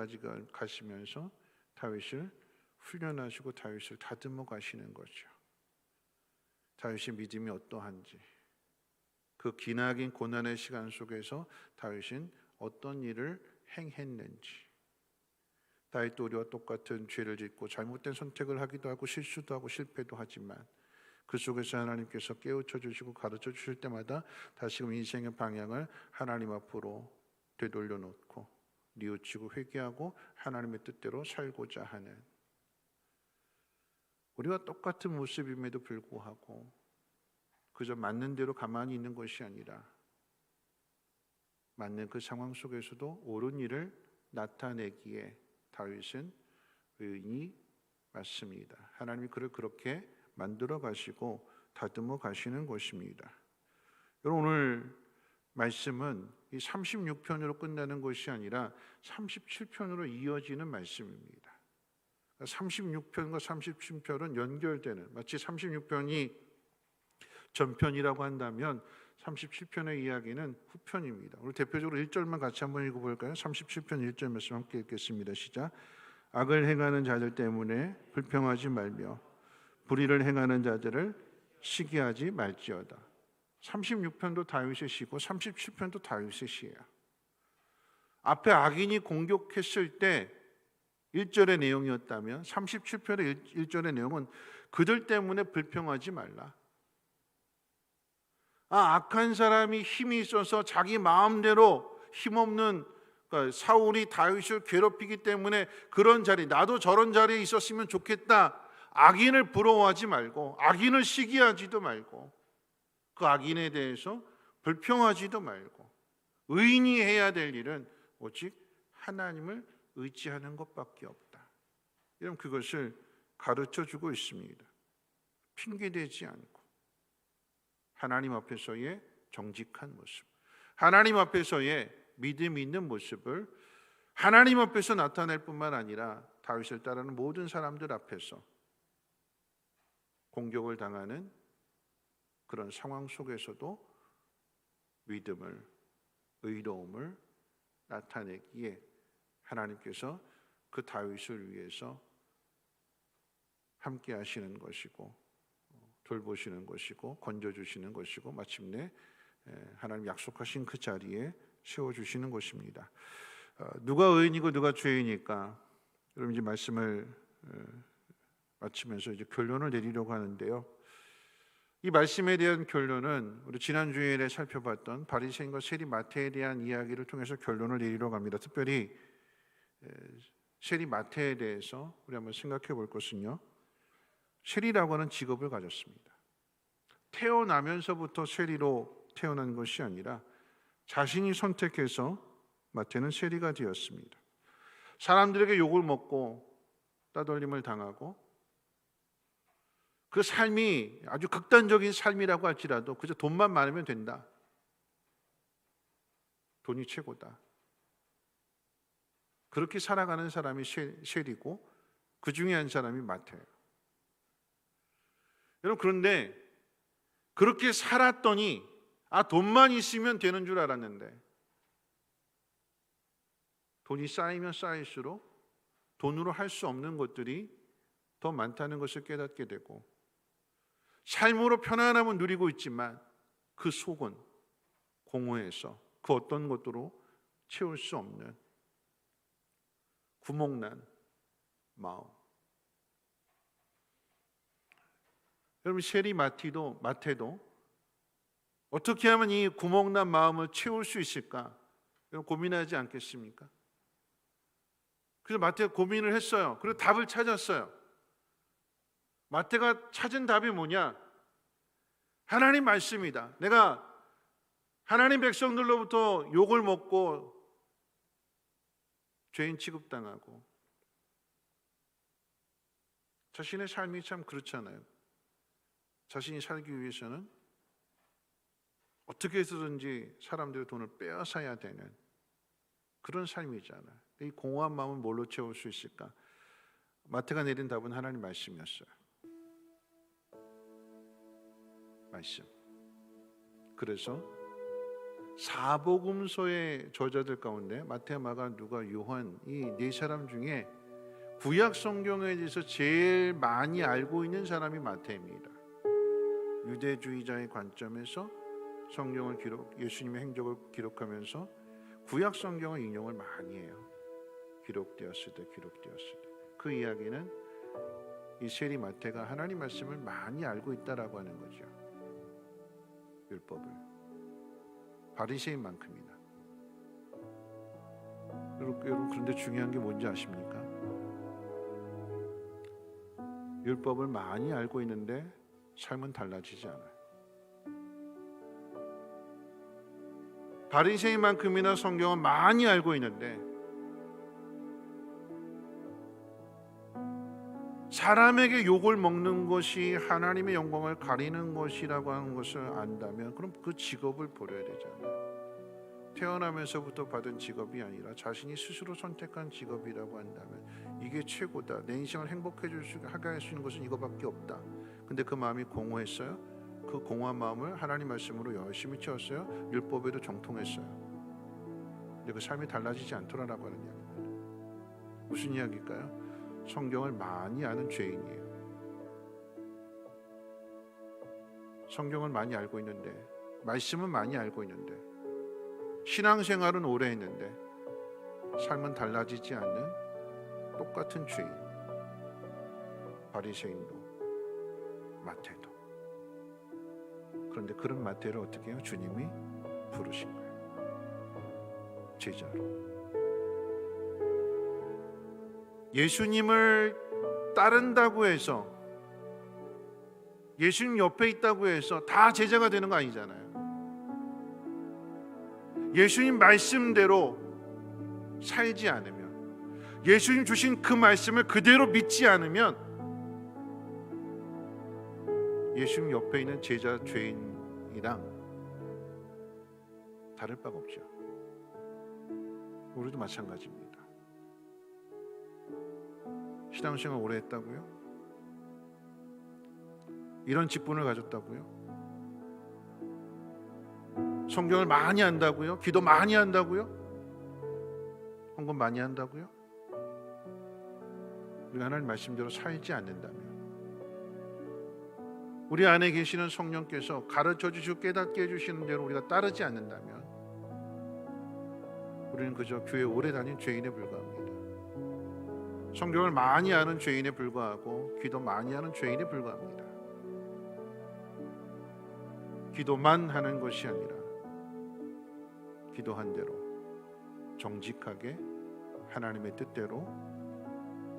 가시면서 다윗을 훈련하시고 다윗을 다듬어 가시는 거죠. 다윗의 믿음이 어떠한지, 그 기나긴 고난의 시간 속에서 다윗은 어떤 일을 행했는지, 다윗도 우리와 똑같은 죄를 짓고 잘못된 선택을 하기도 하고 실수도 하고 실패도 하지만 그 속에서 하나님께서 깨우쳐 주시고 가르쳐 주실 때마다 다시금 인생의 방향을 하나님 앞으로 되돌려 놓고 뉘우치고 회개하고 하나님의 뜻대로 살고자 하는, 우리와 똑같은 모습임에도 불구하고 그저 맞는 대로 가만히 있는 것이 아니라 맞는 그 상황 속에서도 옳은 일을 나타내기에 다윗은 의인이 맞습니다. 하나님이 그를 그렇게 만들어 가시고 다듬어 가시는 것입니다. 여러분, 오늘 말씀은 이 36편으로 끝나는 것이 아니라 37편으로 이어지는 말씀입니다. 36편과 37편은 연결되는, 마치 36편이 전편이라고 한다면 37편의 이야기는 후편입니다. 오늘 대표적으로 1절만 같이 한번 읽어볼까요? 37편 1절 말씀 함께 읽겠습니다. 시작. 악을 행하는 자들 때문에 불평하지 말며 불의를 행하는 자들을 시기하지 말지어다. 36편도 다윗의 시고 37편도 다윗의 시예요. 앞에 악인이 공격했을 때 1절의 내용이었다면 37편의 1절의 내용은 그들 때문에 불평하지 말라. 악한 사람이 힘이 있어서 자기 마음대로 힘없는, 그러니까 사울이 다윗을 괴롭히기 때문에 그런 자리, 나도 저런 자리에 있었으면 좋겠다. 악인을 부러워하지 말고 악인을 시기하지도 말고 그 악인에 대해서 불평하지도 말고 의인이 해야 될 일은 오직 하나님을 의지하는 것밖에 없다. 이런 그것을 가르쳐주고 있습니다. 핑계대지 않고 하나님 앞에서의 정직한 모습, 하나님 앞에서의 믿음 있는 모습을 하나님 앞에서 나타낼 뿐만 아니라 다윗을 따르는 모든 사람들 앞에서 공격을 당하는 그런 상황 속에서도 믿음을, 의로움을 나타내기에 하나님께서 그 다윗을 위해서 함께 하시는 것이고 돌보시는 것이고 건져주시는 것이고 마침내 하나님 약속하신 그 자리에 세워주시는 것입니다. 누가 의인이고 누가 죄인일까? 여러분 이제 말씀을 마치면서 이제 결론을 내리려고 하는데요. 이 말씀에 대한 결론은 우리 지난 주일에 살펴봤던 바리새인과 세리마태에 대한 이야기를 통해서 결론을 내리려고 합니다. 특별히 세리마태에 대해서 우리 한번 생각해 볼 것은요. 세리라고 하는 직업을 가졌습니다. 태어나면서부터 세리로 태어난 것이 아니라 자신이 선택해서 마태는 세리가 되었습니다. 사람들에게 욕을 먹고 따돌림을 당하고 그 삶이 아주 극단적인 삶이라고 할지라도 그저 돈만 많으면 된다. 돈이 최고다. 그렇게 살아가는 사람이 세리고 그 중에 한 사람이 마태예요. 여러분 그런데 그렇게 살았더니 돈만 있으면 되는 줄 알았는데 돈이 쌓이면 쌓일수록 돈으로 할 수 없는 것들이 더 많다는 것을 깨닫게 되고 삶으로 편안함은 누리고 있지만 그 속은 공허해서 그 어떤 것으로 채울 수 없는 구멍난 마음. 여러분 세리마태도 어떻게 하면 이 구멍난 마음을 채울 수 있을까? 여러분 고민하지 않겠습니까? 그래서 마태가 고민을 했어요. 그리고 답을 찾았어요. 마태가 찾은 답이 뭐냐? 하나님 말씀이다. 내가 하나님 백성들로부터 욕을 먹고 죄인 취급당하고 자신의 삶이 참 그렇잖아요. 자신이 살기 위해서는 어떻게 해서든지 사람들의 돈을 빼앗아야 되는 그런 삶이잖아요. 이 공허한 마음을 뭘로 채울 수 있을까? 마태가 내린 답은 하나님 말씀이었어요. 말씀. 그래서 사복음서의 저자들 가운데 마태, 마가, 누가, 요한 이 네 사람 중에 구약 성경에 대해서 제일 많이 알고 있는 사람이 마태입니다. 유대주의자의 관점에서 성경을 예수님의 행적을 기록하면서 구약 성경을 인용을 많이 해요. 기록되었을 때 그 이야기는 이 세리 마태가 하나님 말씀을 많이 알고 있다라고 하는 거죠. 율법을 바리새인만큼이나. 여러분 그런데 중요한 게 뭔지 아십니까? 율법을 많이 알고 있는데 삶은 달라지지 않아요. 바리새인만큼이나 성경을 많이 알고 있는데 사람에게 욕을 먹는 것이 하나님의 영광을 가리는 것이라고 하는 것을 안다면 그럼 그 직업을 버려야 되잖아요. 태어나면서부터 받은 직업이 아니라 자신이 스스로 선택한 직업이라고 한다면 이게 최고다. 내 인생을 행복하게 할 수 있는 것은 이거밖에 없다. 근데 그 마음이 공허했어요. 그 공허한 마음을 하나님 말씀으로 열심히 채웠어요. 율법에도 정통했어요. 근데 그 삶이 달라지지 않더라라고 하는 이야기입니다. 무슨 이야기일까요? 성경을 많이 아는 죄인이에요. 성경을 많이 알고 있는데 말씀은 많이 알고 있는데 신앙생활은 오래 했는데 삶은 달라지지 않는 똑같은 죄인. 바리새인도 마태도. 그런데 그런 마태를 어떻게 해요? 주님이 부르신 거예요. 제자로. 예수님을 따른다고 해서 예수님 옆에 있다고 해서 다 제자가 되는 거 아니잖아요. 예수님 말씀대로 살지 않으면, 예수님 주신 그 말씀을 그대로 믿지 않으면 예수님 옆에 있는 제자 죄인이랑 다를 바가 없죠. 우리도 마찬가지입니다. 신앙생활 오래 했다고요? 이런 직분을 가졌다고요? 성경을 많이 안다고요? 기도 많이 한다고요? 헌금 많이 한다고요? 우리가 하나님 말씀대로 살지 않는다면, 우리 안에 계시는 성령께서 가르쳐 주시고 깨닫게 해주시는 대로 우리가 따르지 않는다면 우리는 그저 교회 오래 다닌 죄인에 불과합니다. 성경을 많이 아는 죄인에 불과하고 기도 많이 하는 죄인에 불과합니다. 기도만 하는 것이 아니라 기도한 대로 정직하게 하나님의 뜻대로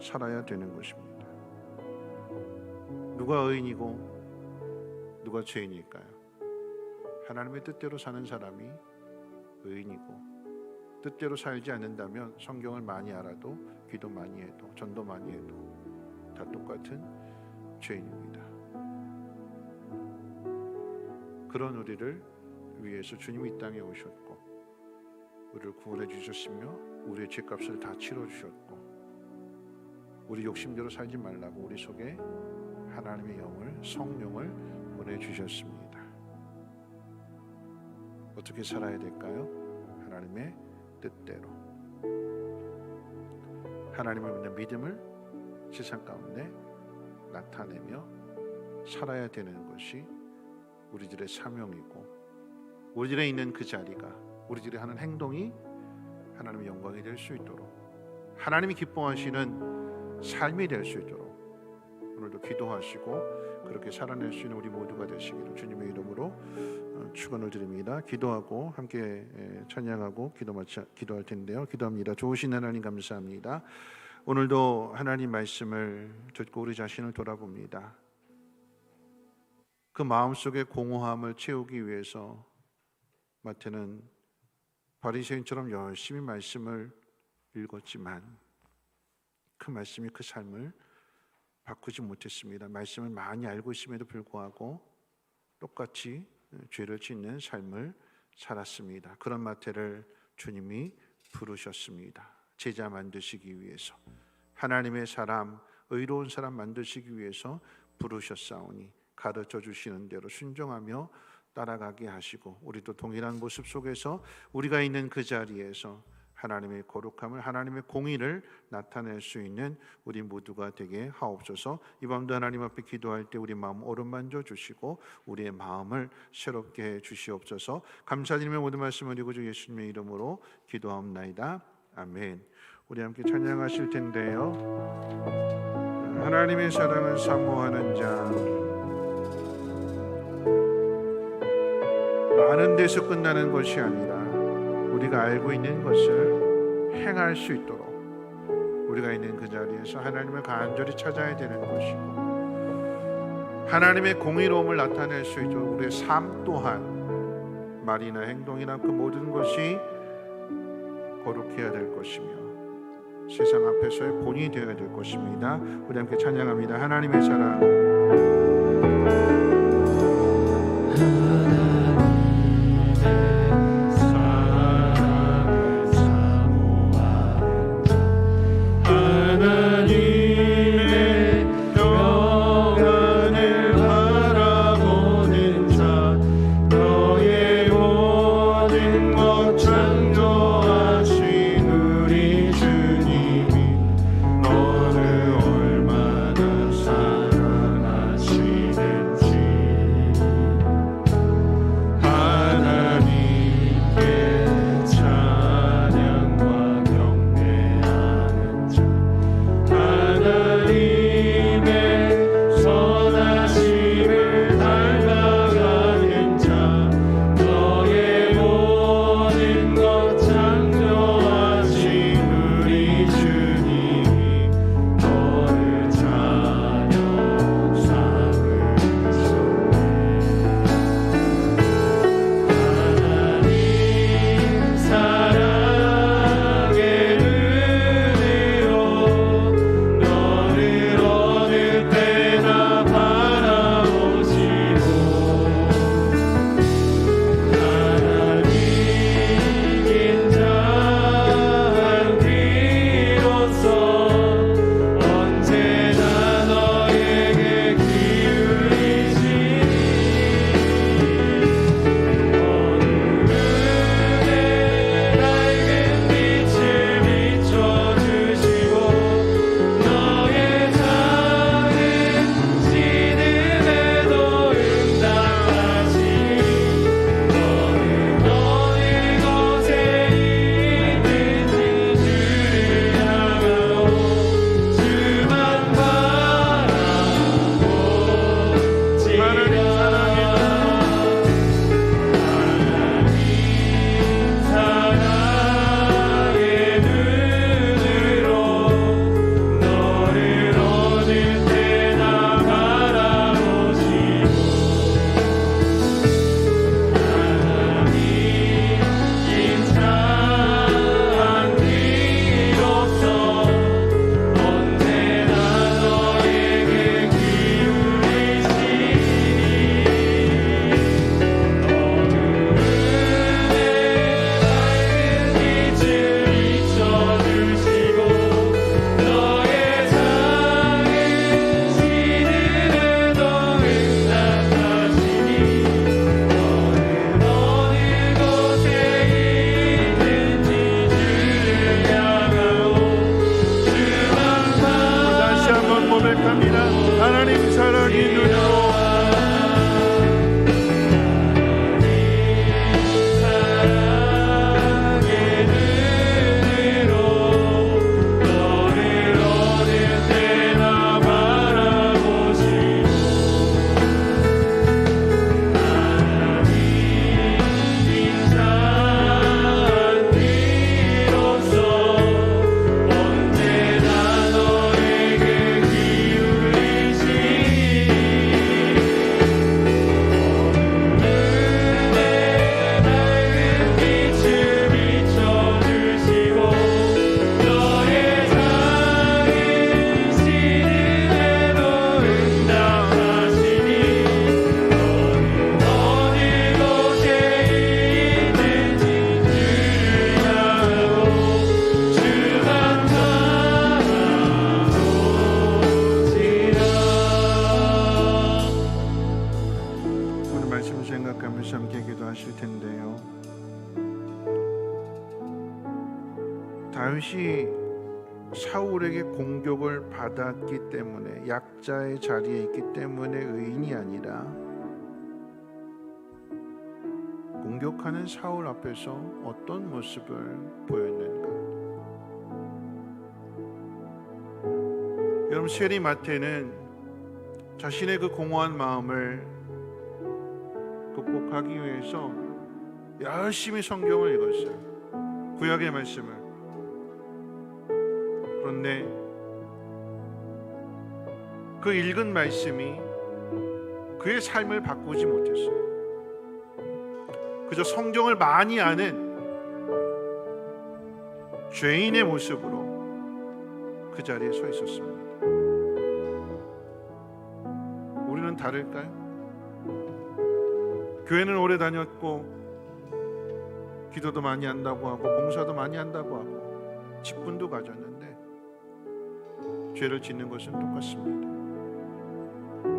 살아야 되는 것입니다. 누가 의인이고 누가 죄인일까요? 하나님의 뜻대로 사는 사람이 의인이고, 뜻대로 살지 않는다면 성경을 많이 알아도 기도 많이 해도 전도 많이 해도 다 똑같은 죄인입니다. 그런 우리를 위해서 주님이 이 땅에 오셨고 우리를 구원해 주셨으며 우리의 죄값을 다 치러 주셨고, 우리 욕심대로 살지 말라고 우리 속에 하나님의 영을, 성령을 보내주셨습니다. 어떻게 살아야 될까요? 하나님의 뜻대로, 하나님을 믿는 믿음을 세상 가운데 나타내며 살아야 되는 것이 우리들의 사명이고, 우리들의 있는 그 자리가, 우리들의 하는 행동이 하나님의 영광이 될 수 있도록, 하나님이 기뻐하시는 삶이 될 수 있도록 오늘도 기도하시고 그렇게 살아낼 수 있는 우리 모두가 되시기를 주님의 이름으로 축원을 드립니다. 기도하고 함께 찬양하고 기도할 텐데요. 기도합니다. 좋으신 하나님 감사합니다. 오늘도 하나님 말씀을 듣고 우리 자신을 돌아봅니다. 그 마음속의 공허함을 채우기 위해서 마태는 바리새인처럼 열심히 말씀을 읽었지만 그 말씀이 그 삶을 바꾸지 못했습니다. 말씀을 많이 알고 있음에도 불구하고 똑같이 죄를 짓는 삶을 살았습니다. 그런 마태를 주님이 부르셨습니다. 제자 만드시기 위해서, 하나님의 사람, 의로운 사람 만드시기 위해서 부르셨사오니 가르쳐 주시는 대로 순종하며 따라가게 하시고, 우리도 동일한 모습 속에서 우리가 있는 그 자리에서 하나님의 거룩함을, 하나님의 공의를 나타낼 수 있는 우리 모두가 되게 하옵소서. 이 밤도 하나님 앞에 기도할 때 우리 마음 오른만져 주시고 우리의 마음을 새롭게 해 주시옵소서. 감사드리며 모든 말씀을 드리고 주 예수님의 이름으로 기도하옵나이다. 아멘. 우리 함께 찬양하실 텐데요. 하나님의 사랑을 사모하는 자, 많은 데서 끝나는 것이 아니라 우리가 알고 있는 것을 행할 수 있도록 우리가 있는 그 자리에서 하나님을 간절히 찾아야 되는 것이고, 하나님의 공의로움을 나타낼 수 있도록 우리의 삶 또한 말이나 행동이나 그 모든 것이 거룩해야 될 것이며 세상 앞에서의 본이 되어야 될 것입니다. 우리 함께 찬양합니다. 하나님의 사랑. 너를 얼마나 사랑하시는지 생각하면서 함께 기도하실 텐데요. 다윗이 사울에게 공격을 받았기 때문에, 약자의 자리에 있기 때문에 의인이 아니라 공격하는 사울 앞에서 어떤 모습을 보였는가? 여러분, 세리마태는 자신의 그 공허한 마음을 극복하기 위해서 열심히 성경을 읽었어요. 구약의 말씀을. 그런데 그 읽은 말씀이 그의 삶을 바꾸지 못했어요. 그저 성경을 많이 아는 죄인의 모습으로 그 자리에 서 있었습니다. 우리는 다를까요? 교회는 오래 다녔고 기도도 많이 한다고 하고 봉사도 많이 한다고 하고 직분도 가졌는데 죄를 짓는 것은 똑같습니다.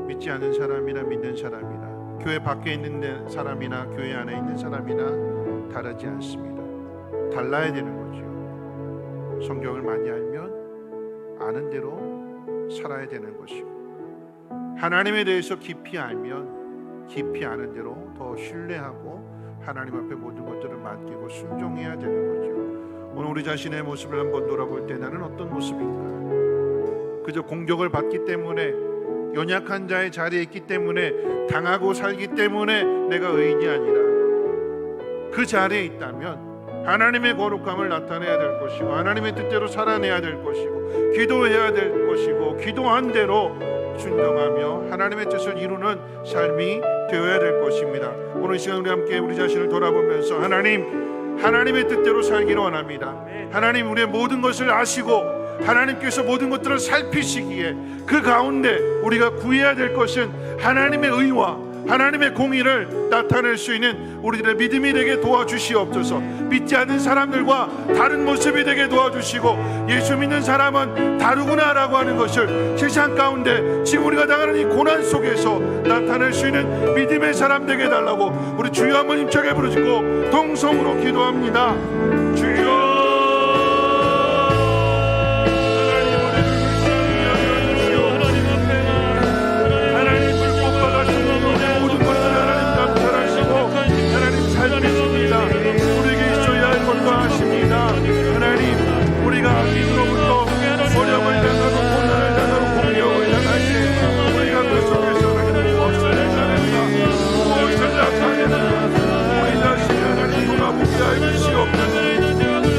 믿지 않는 사람이나 믿는 사람이나 교회 밖에 있는 사람이나 교회 안에 있는 사람이나 다르지 않습니다. 달라야 되는 거죠. 성경을 많이 알면 아는 대로 살아야 되는 것이고, 하나님에 대해서 깊이 알면 깊이 아는 대로 더 신뢰하고 하나님 앞에 모든 것들을 맡기고 순종해야 되는 거죠. 오늘 우리 자신의 모습을 한번 돌아볼 때 나는 어떤 모습인가? 그저 공격을 받기 때문에, 연약한 자의 자리에 있기 때문에, 당하고 살기 때문에 내가 의인이 아니라 그 자리에 있다면 하나님의 거룩함을 나타내야 될 것이고, 하나님의 뜻대로 살아내야 될 것이고, 기도해야 될 것이고, 기도한 대로 순종하며 하나님의 뜻을 이루는 삶이 되어야 될 것입니다. 오늘 이 시간 우리 함께 우리 자신을 돌아보면서 하나님의 뜻대로 살기를 원합니다. 하나님, 우리의 모든 것을 아시고 하나님께서 모든 것들을 살피시기에 그 가운데 우리가 구해야 될 것은 하나님의 의와 하나님의 공의를 나타낼 수 있는 우리들의 믿음이 되게 도와주시옵소서. 믿지 않는 사람들과 다른 모습이 되게 도와주시고, 예수 믿는 사람은 다르구나라고 하는 것을 세상 가운데 지금 우리가 당하는 이 고난 속에서 나타낼 수 있는 믿음의 사람 되게 해달라고 우리 주여 한번 힘차게 부르시고 동성으로 기도합니다. 주여, 우리에게 있어야 할 것도 아십니다. 하나님, 우리가 악인으로부터 어려움을 당하고 고난을 당하고 공격을 당할 때 우리가 그 속에서 하나님 무엇을 나타낸다, 무엇을 나타낸다, 우리 자신을 하나님 돌아보게 하여 주시옵소서.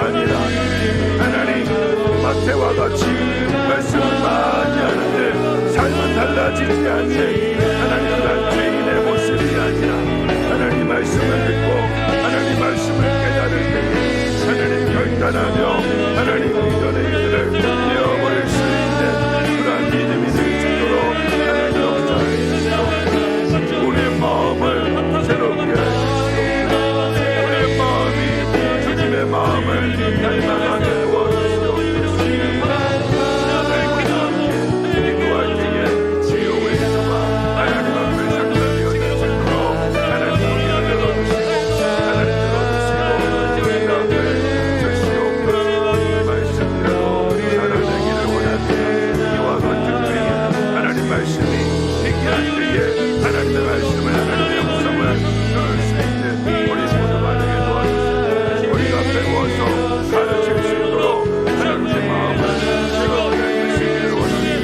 아니라 하나님 마태와 같이 말씀을 많이 하는데 삶은 달라지지 않는 하나님 그런 죄인의 모습이 아니라 하나님 말씀을 듣고 하나님 말씀을 깨달을 때에 하나님 결단하며 하나님 이전의 일들을 내어버릴 수 있는 그러한 믿음이 될 수 있도록 하나님 역사하시옵소서. 우리의 마음을 새롭게 하시옵소서. 우리의 마음이 주님의 마음을 닮아가게 도와주시옵소서. 하나님과 함께 기도할 때에 지옥에서와 하나님 앞에 상달되어 있도록 하나님 우리를 들어주시고 하나님 들어주시고 우리 가운데 주시옵소서. 말씀대로 살아내기를 원합니다. 이와 같은 때에 하나님 말씀이 행할 때에 하나님의 말씀을 하나님의 영성을 들을 수 있는 우리 모두가 되게 도와주시고 우리가 배워서 가르칠 수 있도록 하나님의 마음을 새롭게 해주시기를 원합니다.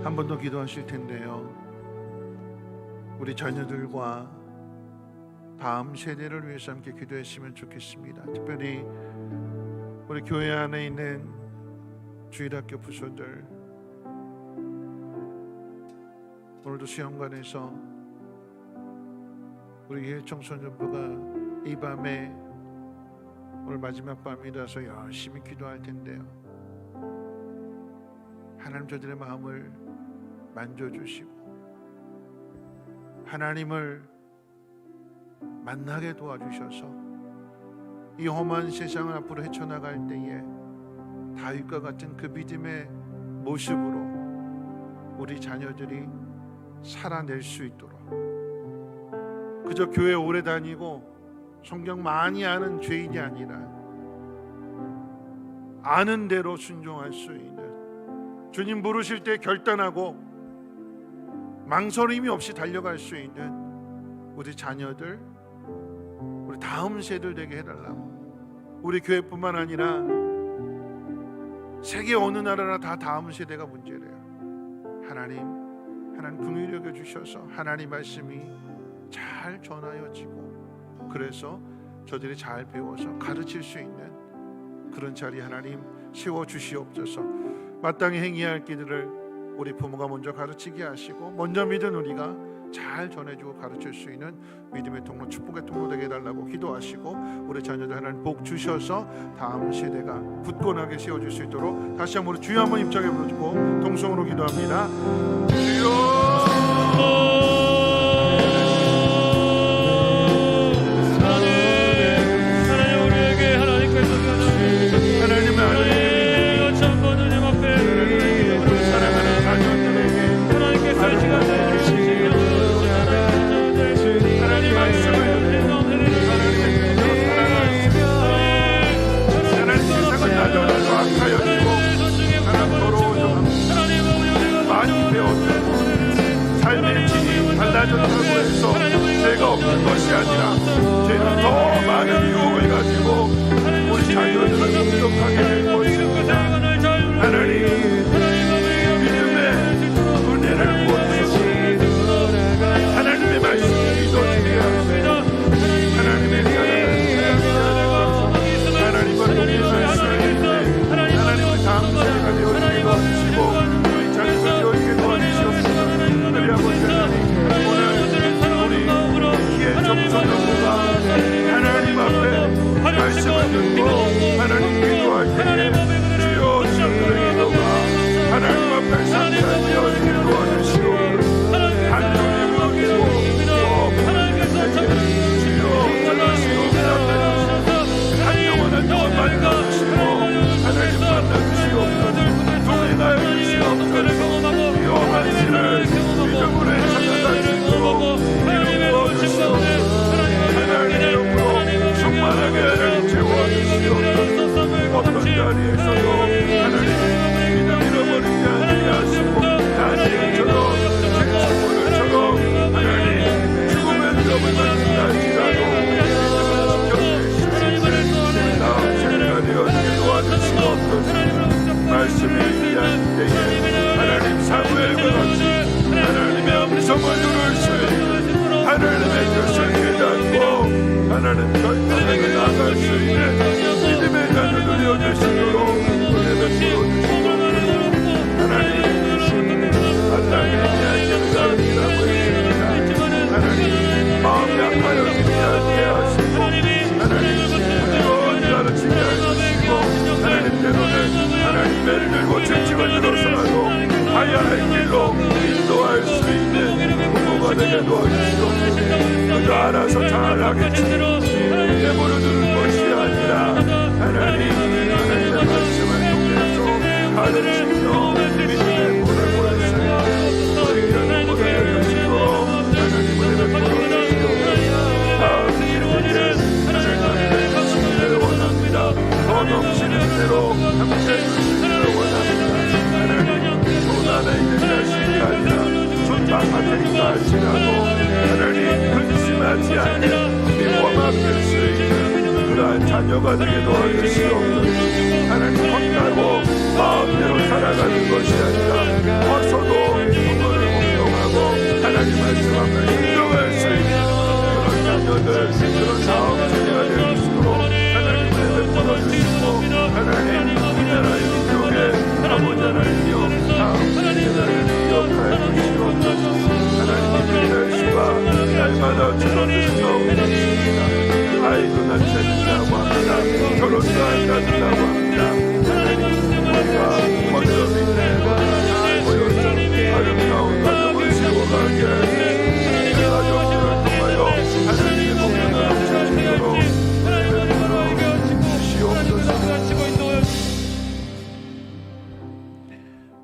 한 번 더 기도하실 텐데요. 우리 자녀들과 다음 세대를 위해서 함께 기도했으면 좋겠습니다. 특별히 우리 교회 안에 있는 주일학교 부서들, 오늘도 수영관에서 우리 예일 청소년부가 이 밤에 오늘 마지막 밤이라서 열심히 기도할 텐데요. 하나님 저들의 마음을 만져주시고 하나님을 만나게 도와주셔서 이 험한 세상을 앞으로 헤쳐나갈 때에 다윗과 같은 그 믿음의 모습으로 우리 자녀들이 살아낼 수 있도록, 그저 교회 오래 다니고 성경 많이 아는 죄인이 아니라 아는 대로 순종할 수 있는, 주님 부르실 때 결단하고 망설임이 없이 달려갈 수 있는 우리 자녀들, 우리 다음 세대들 되게 해달라고. 우리 교회뿐만 아니라 세계 어느 나라나 다 다음 세대가 문제래요. 하나님 긍휼히 여겨 주셔서 하나님 말씀이 잘 전하여지고, 그래서 저들이 잘 배워서 가르칠 수 있는 그런 자리 하나님 세워 주시옵소서. 마땅히 행해야 할 길들을 우리 부모가 먼저 가르치게 하시고, 먼저 믿은 우리가 잘 전해주고 가르칠 수 있는 믿음의 통로, 축복의 통로 되게 해달라고 기도하시고, 우리 자녀들 하나님 복 주셔서 다음 세대가 굳건하게 세워줄 수 있도록 다시 한번 주여 한번 입장해 부르고 동성으로 기도합니다. 주여 달라졌다고 해서 죄가 없는 것이 아니라 죄는 더 많은 유혹을 가지고 우리 자녀들을 공격하게 될 것입니다. 하나님 믿음의 은혜를 부어주시고 하나님의 말씀을 믿어주게 하시고 하나님의 사랑을 하나님과 동행할 수 있는 하나님의 다음 세대가 되어주게 도와주시고 우리 자녀가 되어주게 도와주시옵소서. 우리 아버지 하나님, 오늘 위한 때에 하나님 사무엘과 같이 하나님의 음성을 들을 수 있는 하나님의 뜻을 깨닫고 하나님 결단에 나아갈 수 있는 믿음의 자녀들이 되시도록 은혜를 부어주시고 하나님 하나님의 이야기라고 했습니다. 하나님 마음 약하여 기도하게 하시고 하나님 부드러운 가르치게 하시고 하나님 때로는 하나님 매를 들고 채찍을 들어서라도 하야의 길로 인도할 수 있는 부모가 되게 도와주시고 그저 알아서 잘하겠지 내버려 두는 것이 아니라 하나님의 말씀을 통해서 가르치며 믿음의 문을 보여주시고 우리에게 문을 열어주시고 하나님 은혜를 부어주시고 다음 일에게 하나님의 진리를 원합니다. 더 넘치는 대로 함께 해주시기를 원합니다. 하나님 손 안에 있는 자식이 아니라 손 바깥에 있다 할지라도 하나님 근심하지 않는 믿음과 맡길 수 있는 그러한 자녀가 되게 도와주시옵소서. 하나님 혼나고 마음대로 살아가는 것이 아니라 커서도 부모를 공경하고 하나님 말씀 앞에 인정할 수 있는 그런 자녀들 그런 사업체가 될 수 있도록 하나님 은혜를 풀어주시고 하나님 우리나라의 민족의 아버지 하나님이여 다음 세대를 기억하여 주시옵소서. 하나님의 날씨가 날마다 줄어들어옵니다. 아이도 낳는다고 합니다. 결혼도 한다고 합니다. 하나님 우리가 먼저 믿는 보여서 아름다운 가정을 세워가게 하시고 가정을 통하여 하나님의 공연을 합쳐지도록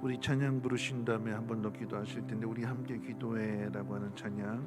우리 찬양 부르신 다음에 한 번 더 기도하실 텐데 우리 함께 기도해라고 하는 찬양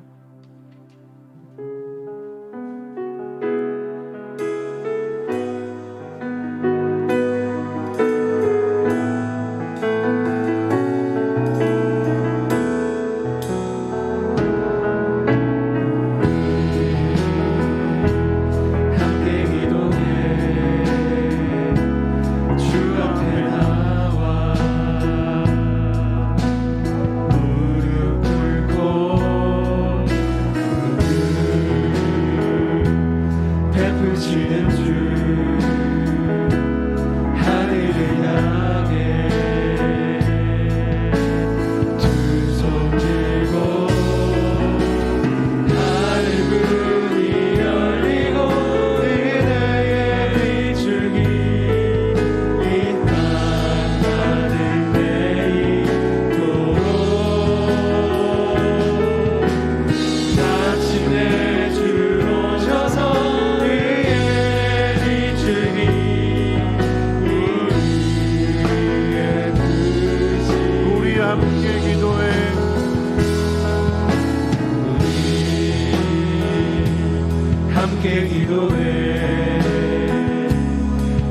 함께 기도해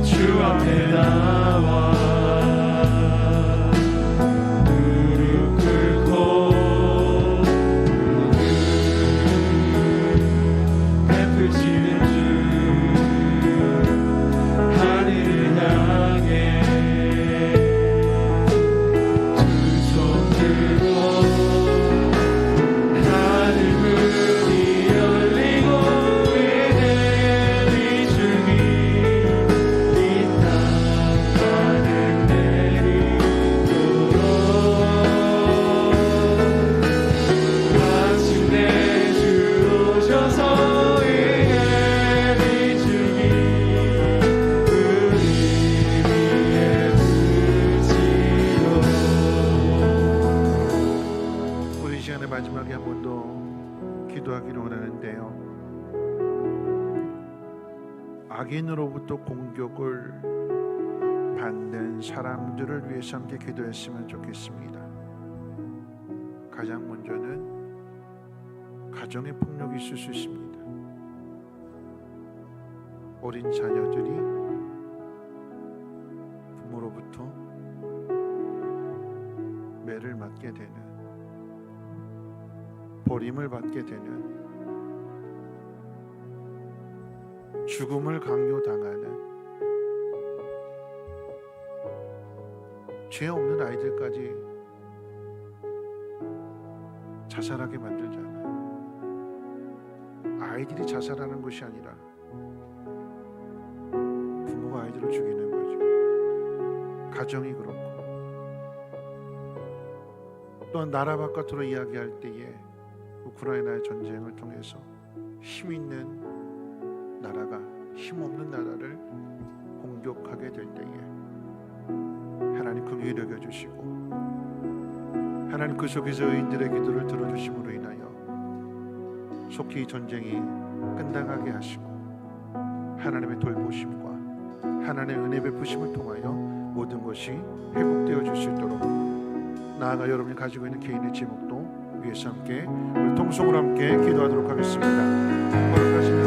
주 앞에 나와 무릎 꿇고 베푸시는 주 하늘을 향해 두 손 들고 하늘 문이 열리고 마지막에 한 번 더 기도하기를 원하는데요. 악인으로부터 공격을 받는 사람들을 위해서 함께 기도했으면 좋겠습니다. 가장 먼저는 가정의 폭력이 있을 수 있습니다. 어린 자녀들이 부모로부터 매를 맞게 되는, 버림을 받게 되는, 죽음을 강요당하는, 죄 없는 아이들까지 자살하게 만들잖아요. 아이들이 자살하는 것이 아니라 부모가 아이들을 죽이는 거죠. 가정이 그렇고, 또한 나라 바깥으로 이야기할 때에 우크라이나의 전쟁을 통해서 힘 있는 나라가 힘 없는 나라를 공격하게 될 때에 하나님 긍휼히 여겨주시고, 하나님 그 속에서 의인들의 기도를 들어주심으로 인하여 속히 이 전쟁이 끝나가게 하시고, 하나님의 돌보심과 하나님의 은혜 베푸심을 통하여 모든 것이 회복되어 줄 수 있도록, 나아가 여러분이 가지고 있는 개인의 제목도 위에서 함께 우리 통성으로 함께 기도하도록 하겠습니다. 거룩하신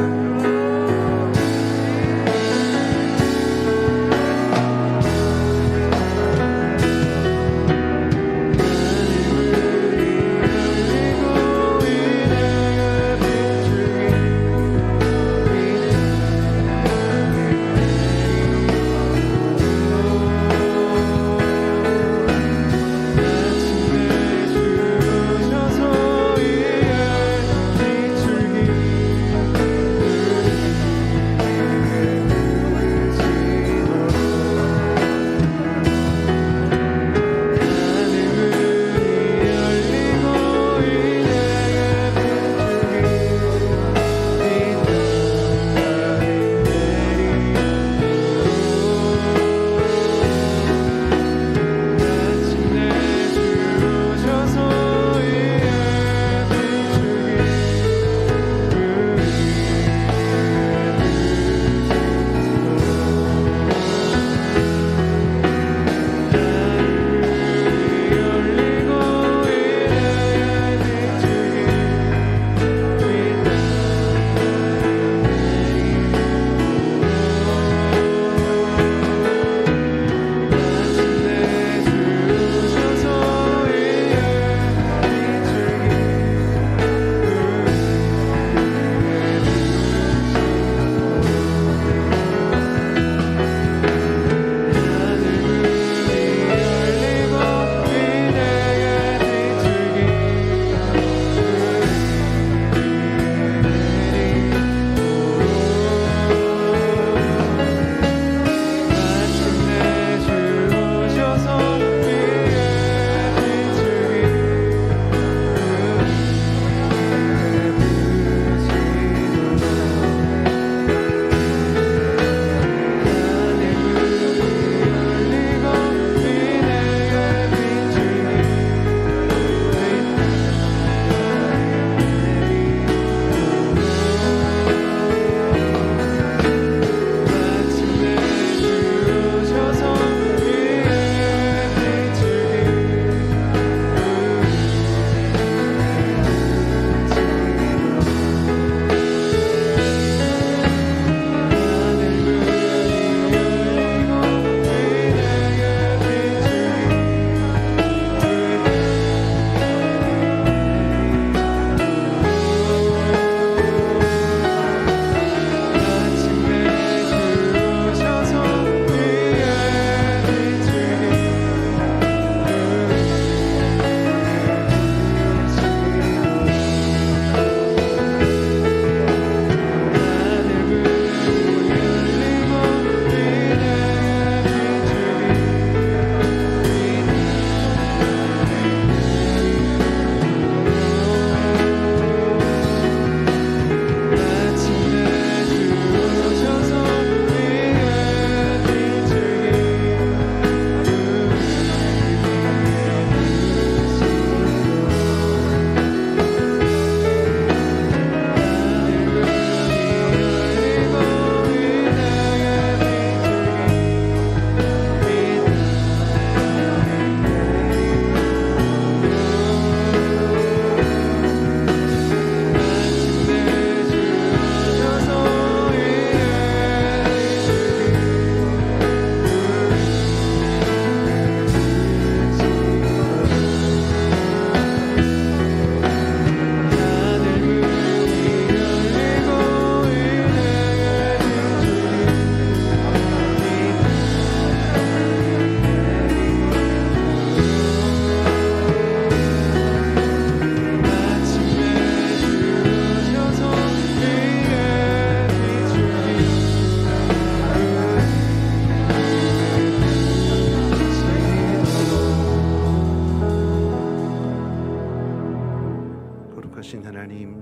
살아계신 하나님,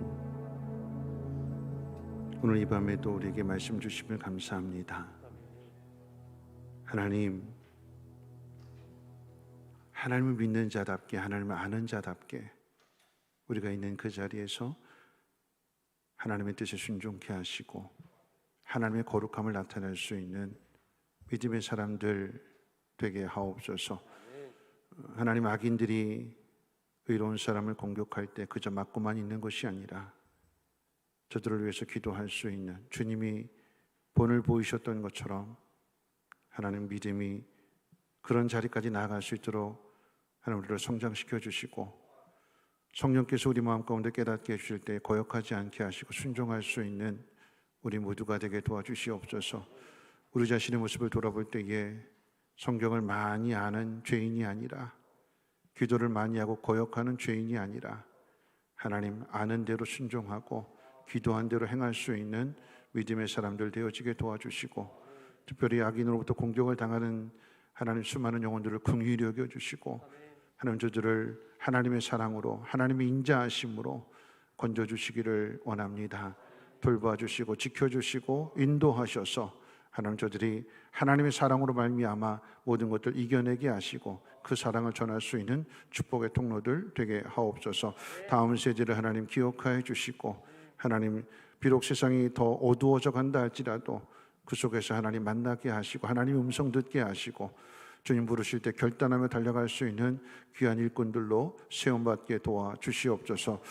오늘 이 밤에도 우리에게 말씀 주심을 감사합니다. 하나님, 하나님을 믿는 자답게, 하나님을 아는 자답게 우리가 있는 그 자리에서 하나님의 뜻에 순종케 하시고 하나님의 거룩함을 나타낼 수 있는 믿음의 사람들 되게 하옵소서. 하나님, 악인들이 의로운 사람을 공격할 때 그저 맞고만 있는 것이 아니라 저들을 위해서 기도할 수 있는, 주님이 본을 보이셨던 것처럼 하나님 믿음이 그런 자리까지 나아갈 수 있도록 하나님 우리를 성장시켜 주시고, 성령께서 우리 마음 가운데 깨닫게 해주실 때 거역하지 않게 하시고 순종할 수 있는 우리 모두가 되게 도와주시옵소서. 우리 자신의 모습을 돌아볼 때에 성경을 많이 아는 죄인이 아니라, 기도를 많이 하고 거역하는 죄인이 아니라 하나님 아는 대로 순종하고 기도한 대로 행할 수 있는 믿음의 사람들 되어지게 도와주시고, 특별히 악인으로부터 공격을 당하는 하나님 수많은 영혼들을 긍휼히 여겨주시고, 하나님 저들을 하나님의 사랑으로, 하나님의 인자하심으로 건져주시기를 원합니다. 돌봐주시고 지켜주시고 인도하셔서 하나님 저들이 하나님의 사랑으로 말미암아 모든 것들 이겨내게 하시고 그 사랑을 전할 수 있는 축복의 통로들 되게 하옵소서. 다음 세대를 하나님 기억하여 주시고, 하나님 비록 세상이 더 어두워져 간다 할지라도 그 속에서 하나님 만나게 하시고 하나님 음성 듣게 하시고 주님 부르실 때 결단하며 달려갈 수 있는 귀한 일꾼들로 세움받게 도와주시옵소서.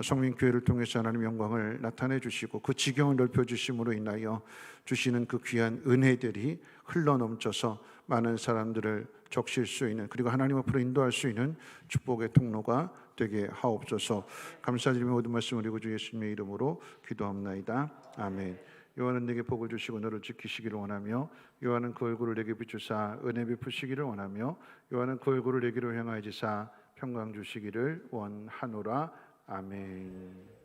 성민교회를 통해서 하나님 영광을 나타내 주시고 그 지경을 넓혀주심으로 인하여 주시는 그 귀한 은혜들이 흘러넘쳐서 많은 사람들을 적실 수 있는, 그리고 하나님 앞으로 인도할 수 있는 축복의 통로가 되게 하옵소서. 감사드리며 모든 말씀 우리 구주 예수님의 이름으로 기도합나이다. 아멘. 여호와는 내게 복을 주시고 너를 지키시기를 원하며, 여호와는 그 얼굴을 내게 비추사 은혜 베푸시기를 원하며, 여호와는 그 얼굴을 내게로 향하여 지사 평강 주시기를 원하노라. 아멘.